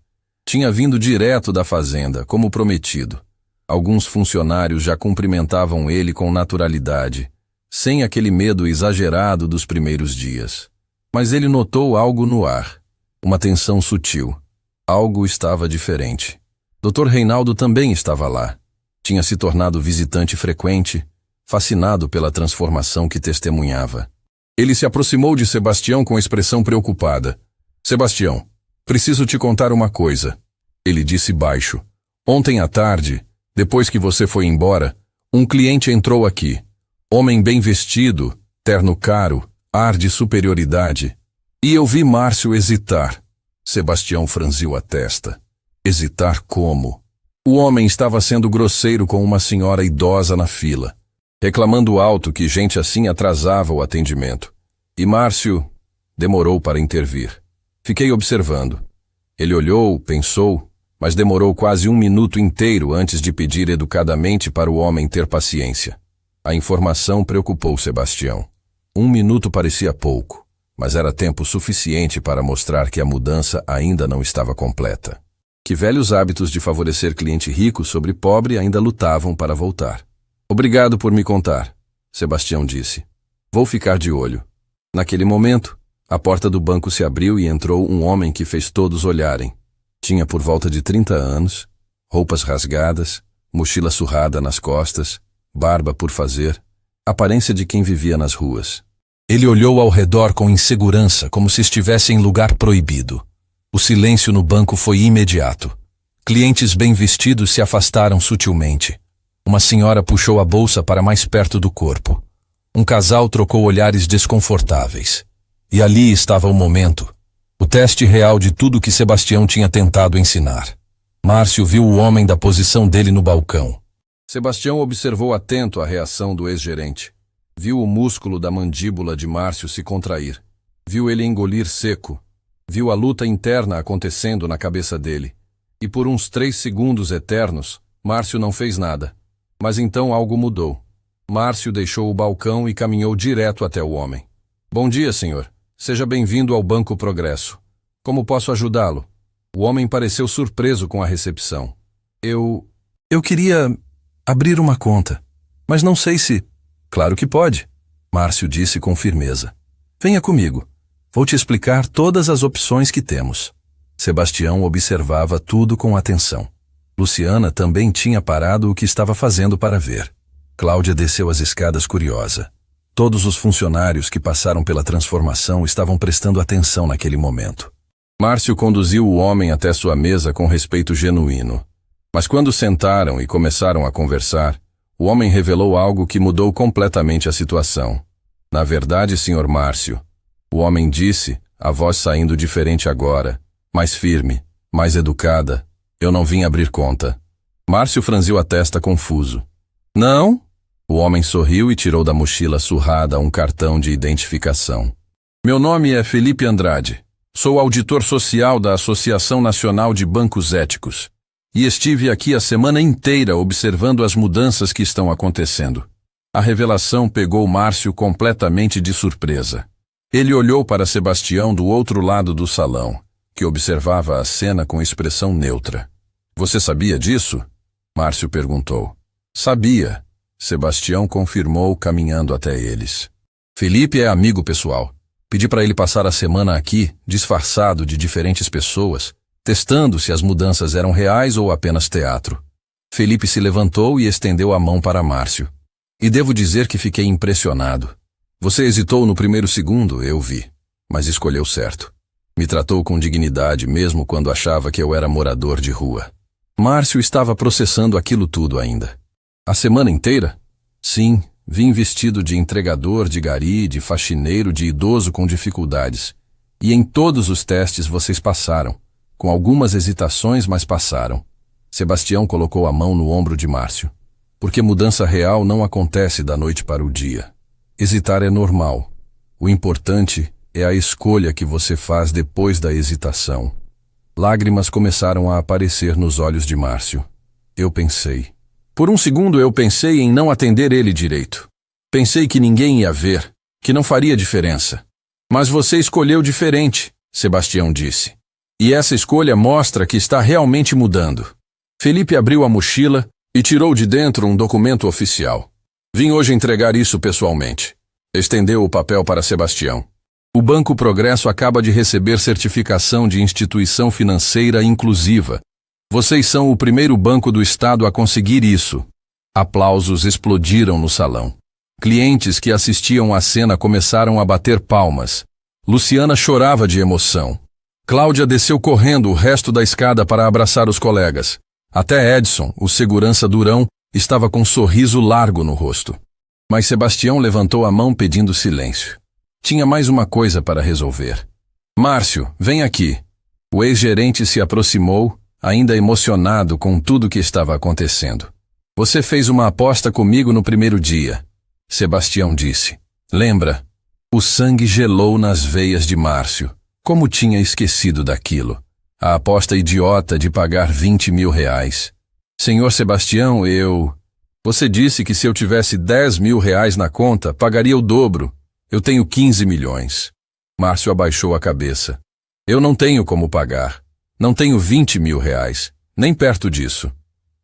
Tinha vindo direto da fazenda, como prometido. Alguns funcionários já cumprimentavam ele com naturalidade, sem aquele medo exagerado dos primeiros dias. Mas ele notou algo no ar, uma tensão sutil. Algo estava diferente. Dr. Reinaldo também estava lá. Tinha se tornado visitante frequente, fascinado pela transformação que testemunhava. Ele se aproximou de Sebastião com expressão preocupada. Sebastião, preciso te contar uma coisa. Ele disse baixo. Ontem à tarde, depois que você foi embora, um cliente entrou aqui. Homem bem vestido, terno caro, ar de superioridade. E eu vi Márcio hesitar. Sebastião franziu a testa. Hesitar como? O homem estava sendo grosseiro com uma senhora idosa na fila, reclamando alto que gente assim atrasava o atendimento. E Márcio demorou para intervir. Fiquei observando. Ele olhou, pensou, mas demorou quase 1 minuto inteiro antes de pedir educadamente para o homem ter paciência. A informação preocupou Sebastião. 1 minuto parecia pouco, mas era tempo suficiente para mostrar que a mudança ainda não estava completa. Que velhos hábitos de favorecer cliente rico sobre pobre ainda lutavam para voltar. Obrigado por me contar, Sebastião disse. Vou ficar de olho. Naquele momento, a porta do banco se abriu e entrou um homem que fez todos olharem. Tinha por volta de 30 anos, roupas rasgadas, mochila surrada nas costas, barba por fazer, aparência de quem vivia nas ruas. Ele olhou ao redor com insegurança, como se estivesse em lugar proibido. O silêncio no banco foi imediato. Clientes bem vestidos se afastaram sutilmente. Uma senhora puxou a bolsa para mais perto do corpo. Um casal trocou olhares desconfortáveis. E ali estava o momento. O teste real de tudo que Sebastião tinha tentado ensinar. Márcio viu o homem da posição dele no balcão. Sebastião observou atento a reação do ex-gerente. Viu o músculo da mandíbula de Márcio se contrair. Viu ele engolir seco. Viu a luta interna acontecendo na cabeça dele. E por uns 3 segundos eternos, Márcio não fez nada. Mas então algo mudou. Márcio deixou o balcão e caminhou direto até o homem. Bom dia, senhor. Seja bem-vindo ao Banco Progresso. Como posso ajudá-lo? O homem pareceu surpreso com a recepção. Eu queria abrir uma conta, mas não sei se... Claro que pode, Márcio disse com firmeza. Venha comigo. Vou te explicar todas as opções que temos. Sebastião observava tudo com atenção. Luciana também tinha parado o que estava fazendo para ver. Cláudia desceu as escadas curiosa. Todos os funcionários que passaram pela transformação estavam prestando atenção naquele momento. Márcio conduziu o homem até sua mesa com respeito genuíno. Mas quando sentaram e começaram a conversar, o homem revelou algo que mudou completamente a situação. Na verdade, Sr. Márcio, o homem disse, a voz saindo diferente agora, mais firme, mais educada, eu não vim abrir conta. Márcio franziu a testa confuso. Não? O homem sorriu e tirou da mochila surrada um cartão de identificação. Meu nome é Felipe Andrade. Sou auditor social da Associação Nacional de Bancos Éticos. E estive aqui a semana inteira observando as mudanças que estão acontecendo. A revelação pegou Márcio completamente de surpresa. Ele olhou para Sebastião do outro lado do salão, que observava a cena com expressão neutra. Você sabia disso? Márcio perguntou. Sabia. Sebastião confirmou caminhando até eles. Felipe é amigo pessoal. Pedi para ele passar a semana aqui, disfarçado de diferentes pessoas, testando se as mudanças eram reais ou apenas teatro. Felipe se levantou e estendeu a mão para Márcio. E devo dizer que fiquei impressionado. Você hesitou no primeiro segundo, eu vi, mas escolheu certo. Me tratou com dignidade mesmo quando achava que eu era morador de rua. Márcio estava processando aquilo tudo ainda. A semana inteira? Sim, vim vestido de entregador de gari, de faxineiro, de idoso com dificuldades. E em todos os testes vocês passaram. Com algumas hesitações, mas passaram. Sebastião colocou a mão no ombro de Márcio. Porque mudança real não acontece da noite para o dia. Hesitar é normal. O importante é a escolha que você faz depois da hesitação. Lágrimas começaram a aparecer nos olhos de Márcio. Eu pensei. Por um segundo eu pensei em não atender ele direito. Pensei que ninguém ia ver, que não faria diferença. Mas você escolheu diferente, Sebastião disse. E essa escolha mostra que está realmente mudando. Felipe abriu a mochila e tirou de dentro um documento oficial. Vim hoje entregar isso pessoalmente. Estendeu o papel para Sebastião. O Banco Progresso acaba de receber certificação de instituição financeira inclusiva. Vocês são o primeiro banco do estado a conseguir isso. Aplausos explodiram no salão. Clientes que assistiam à cena começaram a bater palmas. Luciana chorava de emoção. Cláudia desceu correndo o resto da escada para abraçar os colegas. Até Edson, o segurança durão, estava com um sorriso largo no rosto. Mas Sebastião levantou a mão pedindo silêncio. Tinha mais uma coisa para resolver. Márcio, vem aqui. O ex-gerente se aproximou, ainda emocionado com tudo que estava acontecendo. Você fez uma aposta comigo no primeiro dia. Sebastião disse. Lembra? O sangue gelou nas veias de Márcio. Como tinha esquecido daquilo? A aposta idiota de pagar 20 mil reais. Senhor Sebastião, Você disse que se eu tivesse 10 mil reais na conta, pagaria o dobro. Eu tenho 15 milhões. Márcio abaixou a cabeça. Eu não tenho como pagar. Não tenho 20 mil reais. Nem perto disso.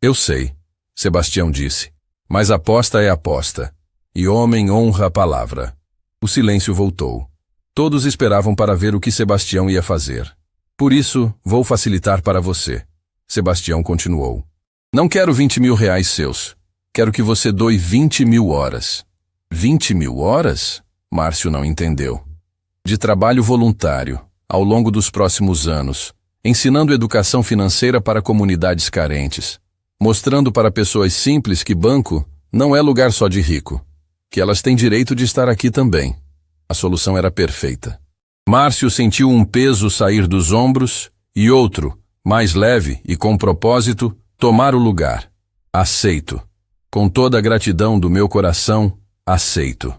Eu sei, Sebastião disse. Mas aposta é aposta. E homem honra a palavra. O silêncio voltou. Todos esperavam para ver o que Sebastião ia fazer. Por isso, vou facilitar para você. Sebastião continuou. Não quero 20 mil reais seus. Quero que você doe 20 mil horas. 20 mil horas? Márcio não entendeu. De trabalho voluntário, ao longo dos próximos anos, ensinando educação financeira para comunidades carentes, mostrando para pessoas simples que banco não é lugar só de rico, que elas têm direito de estar aqui também. A solução era perfeita. Márcio sentiu um peso sair dos ombros e outro, mais leve e com propósito, tomar o lugar. Aceito. Com toda a gratidão do meu coração, aceito.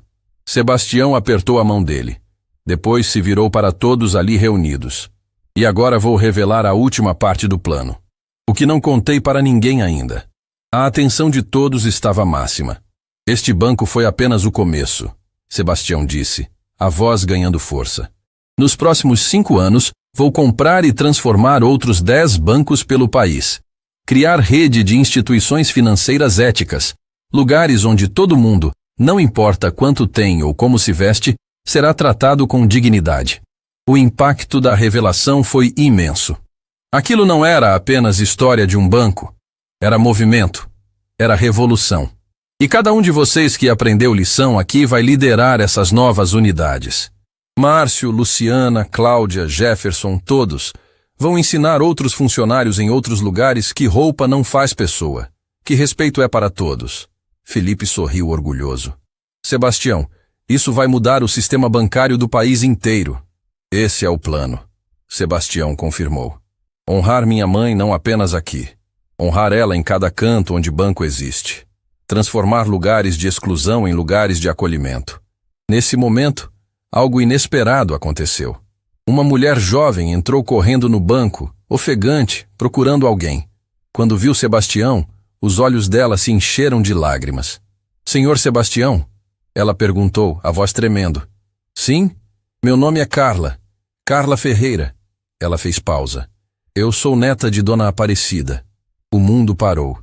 Sebastião apertou a mão dele. Depois se virou para todos ali reunidos. E agora vou revelar a última parte do plano. O que não contei para ninguém ainda. A atenção de todos estava máxima. Este banco foi apenas o começo, Sebastião disse, a voz ganhando força. Nos próximos 5 anos, vou comprar e transformar outros 10 bancos pelo país. Criar rede de instituições financeiras éticas, lugares onde todo mundo, não importa quanto tem ou como se veste, será tratado com dignidade. O impacto da revelação foi imenso. Aquilo não era apenas história de um banco. Era movimento. Era revolução. E cada um de vocês que aprendeu lição aqui vai liderar essas novas unidades. Márcio, Luciana, Cláudia, Jefferson, todos vão ensinar outros funcionários em outros lugares que roupa não faz pessoa, que respeito é para todos. Felipe sorriu orgulhoso. Sebastião, isso vai mudar o sistema bancário do país inteiro. Esse é o plano. Sebastião confirmou. Honrar minha mãe não apenas aqui. Honrar ela em cada canto onde banco existe. Transformar lugares de exclusão em lugares de acolhimento. Nesse momento, algo inesperado aconteceu. Uma mulher jovem entrou correndo no banco, ofegante, procurando alguém. Quando viu Sebastião, os olhos dela se encheram de lágrimas. Senhor Sebastião? Ela perguntou, a voz tremendo. Sim, meu nome é Carla. Carla Ferreira. Ela fez pausa. Eu sou neta de Dona Aparecida. O mundo parou.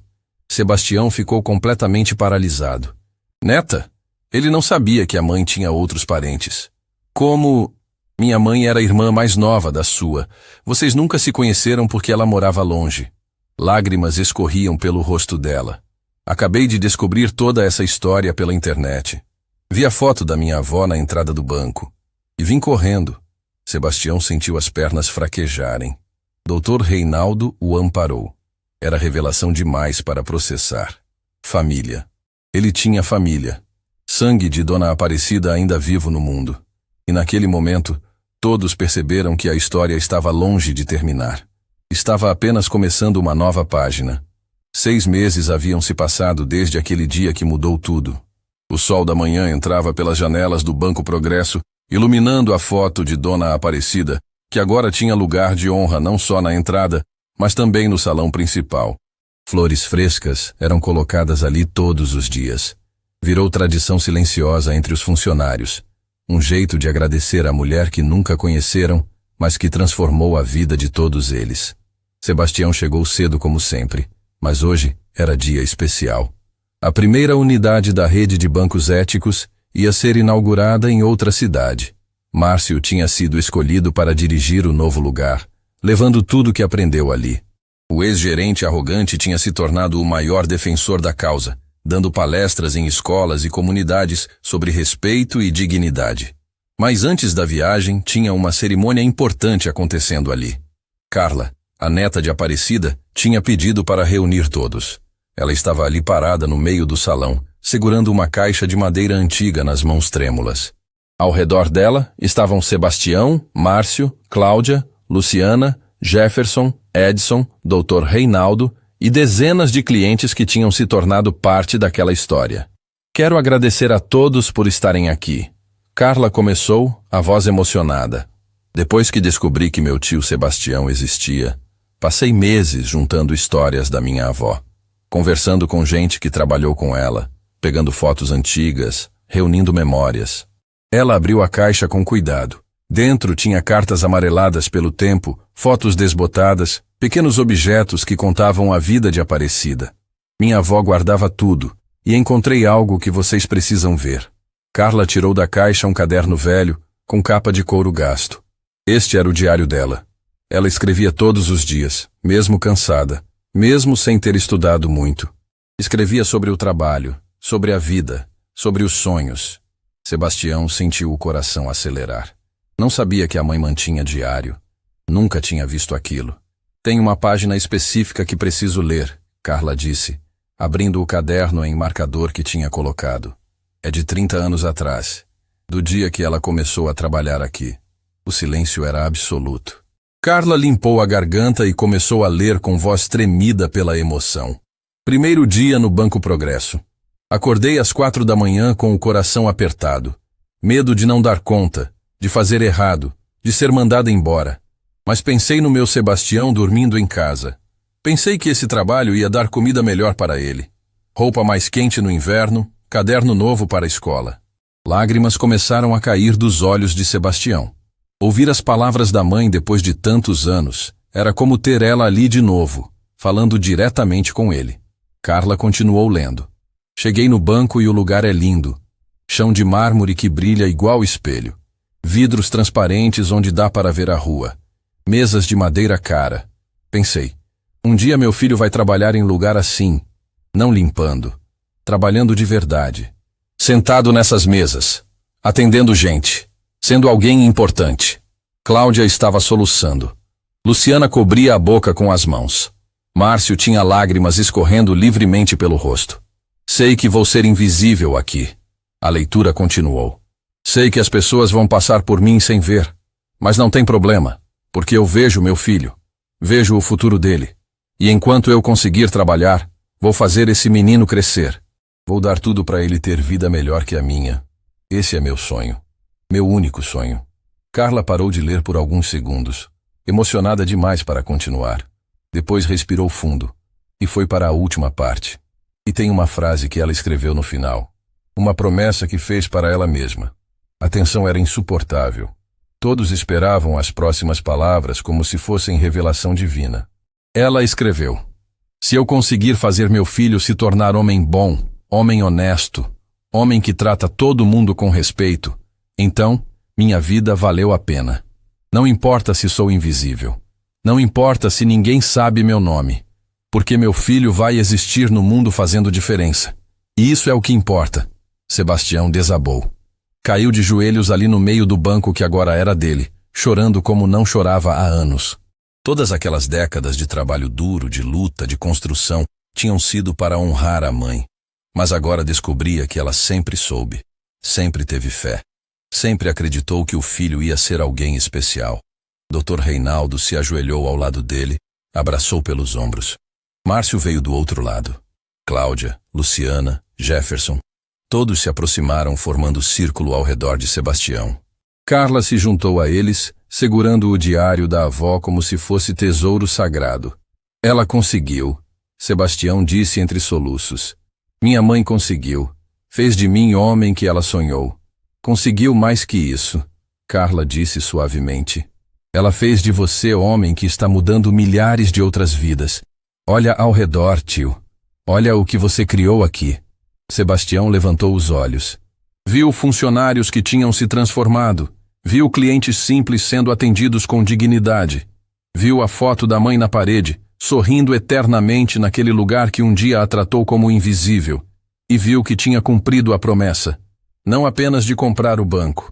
Sebastião ficou completamente paralisado. Neta? Ele não sabia que a mãe tinha outros parentes. Como... Minha mãe era a irmã mais nova da sua. Vocês nunca se conheceram porque ela morava longe. Lágrimas escorriam pelo rosto dela. Acabei de descobrir toda essa história pela internet. Vi a foto da minha avó na entrada do banco. E vim correndo. Sebastião sentiu as pernas fraquejarem. Dr. Reinaldo o amparou. Era revelação demais para processar. Família. Ele tinha família. Sangue de Dona Aparecida ainda vivo no mundo. E naquele momento, todos perceberam que a história estava longe de terminar. Estava apenas começando uma nova página. 6 meses haviam se passado desde aquele dia que mudou tudo. O sol da manhã entrava pelas janelas do Banco Progresso, iluminando a foto de Dona Aparecida, que agora tinha lugar de honra não só na entrada, mas também no salão principal. Flores frescas eram colocadas ali todos os dias. Virou tradição silenciosa entre os funcionários. Um jeito de agradecer a mulher que nunca conheceram, mas que transformou a vida de todos eles. Sebastião chegou cedo como sempre, mas hoje era dia especial. A primeira unidade da rede de bancos éticos ia ser inaugurada em outra cidade. Márcio tinha sido escolhido para dirigir o novo lugar, levando tudo que aprendeu ali. O ex-gerente arrogante tinha se tornado o maior defensor da causa, dando palestras em escolas e comunidades sobre respeito e dignidade. Mas antes da viagem, tinha uma cerimônia importante acontecendo ali. Carla, a neta de Aparecida, tinha pedido para reunir todos. Ela estava ali parada no meio do salão, segurando uma caixa de madeira antiga nas mãos trêmulas. Ao redor dela estavam Sebastião, Márcio, Cláudia, Luciana, Jefferson, Edson, Dr. Reinaldo e dezenas de clientes que tinham se tornado parte daquela história. Quero agradecer a todos por estarem aqui. Carla começou, a voz emocionada. Depois que descobri que meu tio Sebastião existia, passei meses juntando histórias da minha avó, conversando com gente que trabalhou com ela, pegando fotos antigas, reunindo memórias. Ela abriu a caixa com cuidado. Dentro tinha cartas amareladas pelo tempo, fotos desbotadas, pequenos objetos que contavam a vida de Aparecida. Minha avó guardava tudo, e encontrei algo que vocês precisam ver. Carla tirou da caixa um caderno velho, com capa de couro gasto. Este era o diário dela. Ela escrevia todos os dias, mesmo cansada, mesmo sem ter estudado muito. Escrevia sobre o trabalho, sobre a vida, sobre os sonhos. Sebastião sentiu o coração acelerar. Não sabia que a mãe mantinha diário. Nunca tinha visto aquilo. Tem uma página específica que preciso ler, Carla disse, abrindo o caderno em marcador que tinha colocado. É de 30 anos atrás, do dia que ela começou a trabalhar aqui. O silêncio era absoluto. Carla limpou a garganta e começou a ler com voz tremida pela emoção. Primeiro dia no Banco Progresso. Acordei às 4 da manhã com o coração apertado. Medo de não dar conta, de fazer errado, de ser mandada embora. Mas pensei no meu Sebastião dormindo em casa. Pensei que esse trabalho ia dar comida melhor para ele. Roupa mais quente no inverno, caderno novo para a escola. Lágrimas começaram a cair dos olhos de Sebastião. Ouvir as palavras da mãe depois de tantos anos era como ter ela ali de novo, falando diretamente com ele. Carla continuou lendo. Cheguei no banco e o lugar é lindo. Chão de mármore que brilha igual espelho. Vidros transparentes onde dá para ver a rua. Mesas de madeira cara. Pensei, um dia meu filho vai trabalhar em lugar assim, não limpando. trabalhando de verdade. Sentado nessas mesas, atendendo gente, sendo alguém importante. Cláudia estava soluçando. Luciana cobria a boca com as mãos. Márcio tinha lágrimas escorrendo livremente pelo rosto. Sei que vou ser invisível aqui. A leitura continuou. Sei que as pessoas vão passar por mim sem ver, mas não tem problema, porque eu vejo meu filho, vejo o futuro dele. E enquanto eu conseguir trabalhar, vou fazer esse menino crescer. Vou dar tudo para ele ter vida melhor que a minha. Esse é meu sonho. Meu único sonho. Carla parou de ler por alguns segundos, emocionada demais para continuar. Depois respirou fundo e foi para a última parte. E tem uma frase que ela escreveu no final. Uma promessa que fez para ela mesma. A tensão era insuportável. Todos esperavam as próximas palavras como se fossem revelação divina. Ela escreveu: se eu conseguir fazer meu filho se tornar homem bom, homem honesto, homem que trata todo mundo com respeito, então minha vida valeu a pena. Não importa se sou invisível. Não importa se ninguém sabe meu nome. Porque meu filho vai existir no mundo fazendo diferença. E isso é o que importa. Sebastião desabou. Caiu de joelhos ali no meio do banco que agora era dele, chorando como não chorava há anos. Todas aquelas décadas de trabalho duro, de luta, de construção, tinham sido para honrar a mãe. Mas agora descobria que ela sempre soube, sempre teve fé. Sempre acreditou que o filho ia ser alguém especial. Dr. Reinaldo se ajoelhou ao lado dele, abraçou pelos ombros. Márcio veio do outro lado. Cláudia, Luciana, Jefferson, todos se aproximaram formando círculo ao redor de Sebastião. Carla se juntou a eles, segurando o diário da avó como se fosse tesouro sagrado. Ela conseguiu, Sebastião disse entre soluços. Minha mãe conseguiu. Fez de mim homem que ela sonhou. Conseguiu mais que isso, Carla disse suavemente. Ela fez de você homem que está mudando milhares de outras vidas. Olha ao redor, tio. Olha o que você criou aqui. Sebastião levantou os olhos. Viu funcionários que tinham se transformado. Viu clientes simples sendo atendidos com dignidade. Viu a foto da mãe na parede, sorrindo eternamente naquele lugar que um dia a tratou como invisível. E viu que tinha cumprido a promessa. Não apenas de comprar o banco,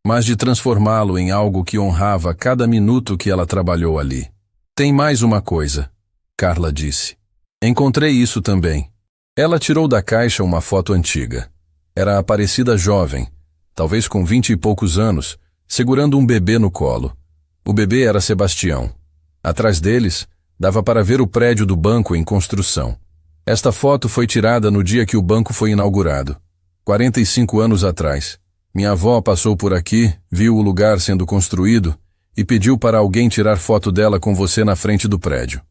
mas de transformá-lo em algo que honrava cada minuto que ela trabalhou ali. Tem mais uma coisa, Carla disse. Encontrei isso também. Ela tirou da caixa uma foto antiga. Era a Aparecida jovem, talvez com 20 e poucos anos, segurando um bebê no colo. O bebê era Sebastião. Atrás deles, dava para ver o prédio do banco em construção. Esta foto foi tirada no dia que o banco foi inaugurado. 45 anos atrás. Minha avó passou por aqui, viu o lugar sendo construído e pediu para alguém tirar foto dela com você na frente do prédio.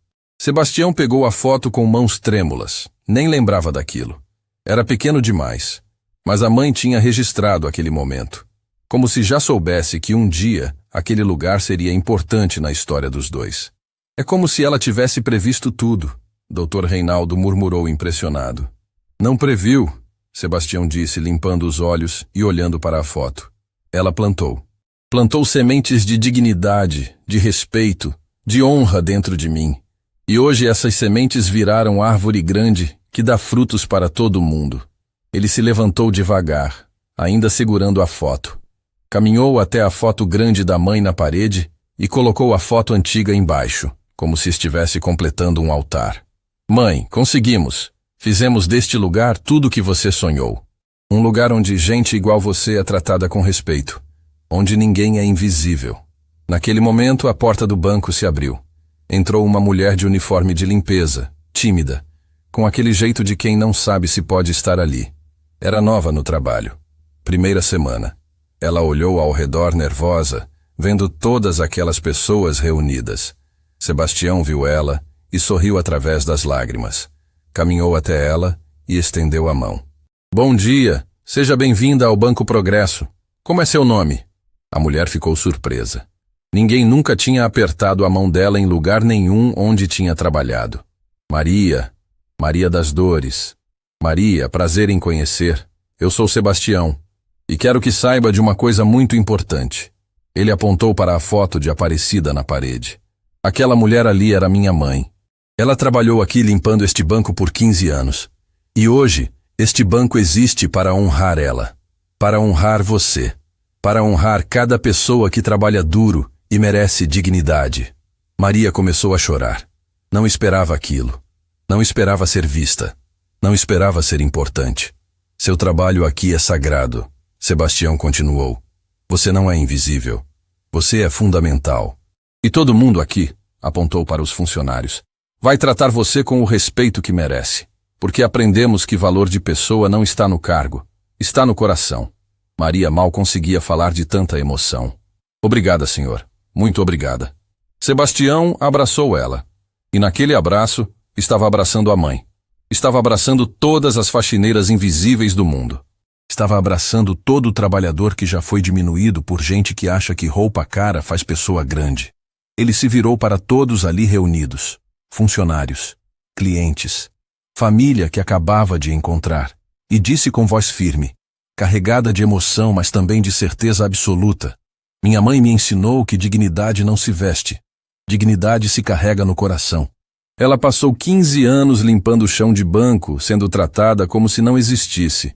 Sebastião pegou a foto com mãos trêmulas. Nem lembrava daquilo. Era pequeno demais. Mas a mãe tinha registrado aquele momento. Como se já soubesse que um dia aquele lugar seria importante na história dos dois. É como se ela tivesse previsto tudo, Dr. Reinaldo murmurou impressionado. Não previu, Sebastião disse, limpando os olhos e olhando para a foto. Ela plantou. Plantou sementes de dignidade, de respeito, de honra dentro de mim. E hoje essas sementes viraram árvore grande que dá frutos para todo mundo. Ele se levantou devagar, ainda segurando a foto. Caminhou até a foto grande da mãe na parede e colocou a foto antiga embaixo, como se estivesse completando um altar. Mãe, conseguimos. Fizemos deste lugar tudo o que você sonhou. Um lugar onde gente igual você é tratada com respeito. Onde ninguém é invisível. Naquele momento, a porta do banco se abriu. Entrou uma mulher de uniforme de limpeza, tímida, com aquele jeito de quem não sabe se pode estar ali. Era nova no trabalho. Primeira semana. Ela olhou ao redor nervosa, vendo todas aquelas pessoas reunidas. Sebastião viu ela e sorriu através das lágrimas. Caminhou até ela e estendeu a mão. Bom dia, seja bem-vinda ao Banco Progresso. Como é seu nome? A mulher ficou surpresa. Ninguém nunca tinha apertado a mão dela em lugar nenhum onde tinha trabalhado. Maria, Maria das Dores. Maria, prazer em conhecer. Eu sou Sebastião. E quero que saiba de uma coisa muito importante. Ele apontou para a foto de Aparecida na parede. Aquela mulher ali era minha mãe. Ela trabalhou aqui limpando este banco por 15 anos. E hoje, Este banco existe para honrar ela, para honrar você, para honrar cada pessoa que trabalha duro e merece dignidade. Maria começou a chorar. Não esperava aquilo. Não esperava ser vista. Não esperava ser importante. Seu trabalho aqui é sagrado. Sebastião continuou. Você não é invisível. Você é fundamental. E todo mundo aqui, apontou para os funcionários, vai tratar você com o respeito que merece. Porque aprendemos que valor de pessoa não está no cargo, está no coração. Maria mal conseguia falar de tanta emoção. Obrigada, senhor. Muito obrigada. Sebastião abraçou ela. E naquele abraço, estava abraçando a mãe. Estava abraçando todas as faxineiras invisíveis do mundo. Estava abraçando todo o trabalhador que já foi diminuído por gente que acha que roupa cara faz pessoa grande. Ele se virou para todos ali reunidos. Funcionários, clientes, família que acabava de encontrar, e disse com voz firme, carregada de emoção, mas também de certeza absoluta: minha mãe me ensinou que dignidade não se veste, dignidade se carrega no coração. Ela passou 15 anos limpando o chão de banco, sendo tratada como se não existisse.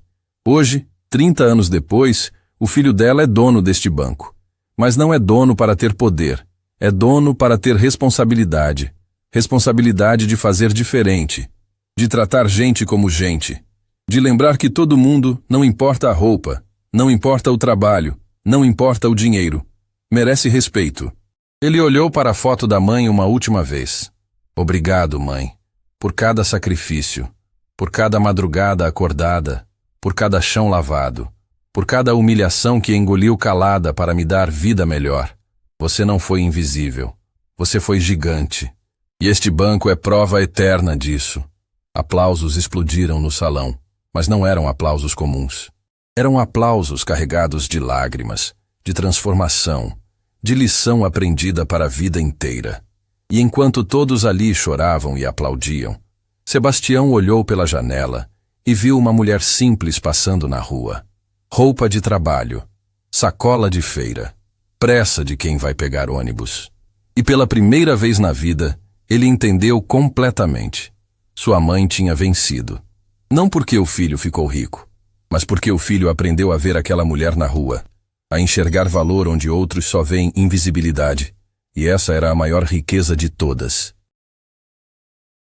Hoje, 30 anos depois, o filho dela é dono deste banco. Mas não é dono para ter poder, é dono para ter responsabilidade. Responsabilidade de fazer diferente, de tratar gente como gente, de lembrar que todo mundo, não importa a roupa, não importa o trabalho, não importa o dinheiro, merece respeito. Ele olhou para a foto da mãe uma última vez. Obrigado, mãe, por cada sacrifício, por cada madrugada acordada, por cada chão lavado, por cada humilhação que engoliu calada para me dar vida melhor. Você não foi invisível, você foi gigante. E este banco é prova eterna disso. Aplausos explodiram no salão, mas não eram aplausos comuns. Eram aplausos carregados de lágrimas, de transformação, de lição aprendida para a vida inteira. E enquanto todos ali choravam e aplaudiam, Sebastião olhou pela janela e viu uma mulher simples passando na rua. Roupa de trabalho, sacola de feira, pressa de quem vai pegar ônibus. E pela primeira vez na vida, ele entendeu completamente. Sua mãe tinha vencido. Não porque o filho ficou rico, mas porque o filho aprendeu a ver aquela mulher na rua, a enxergar valor onde outros só veem invisibilidade. E essa era a maior riqueza de todas.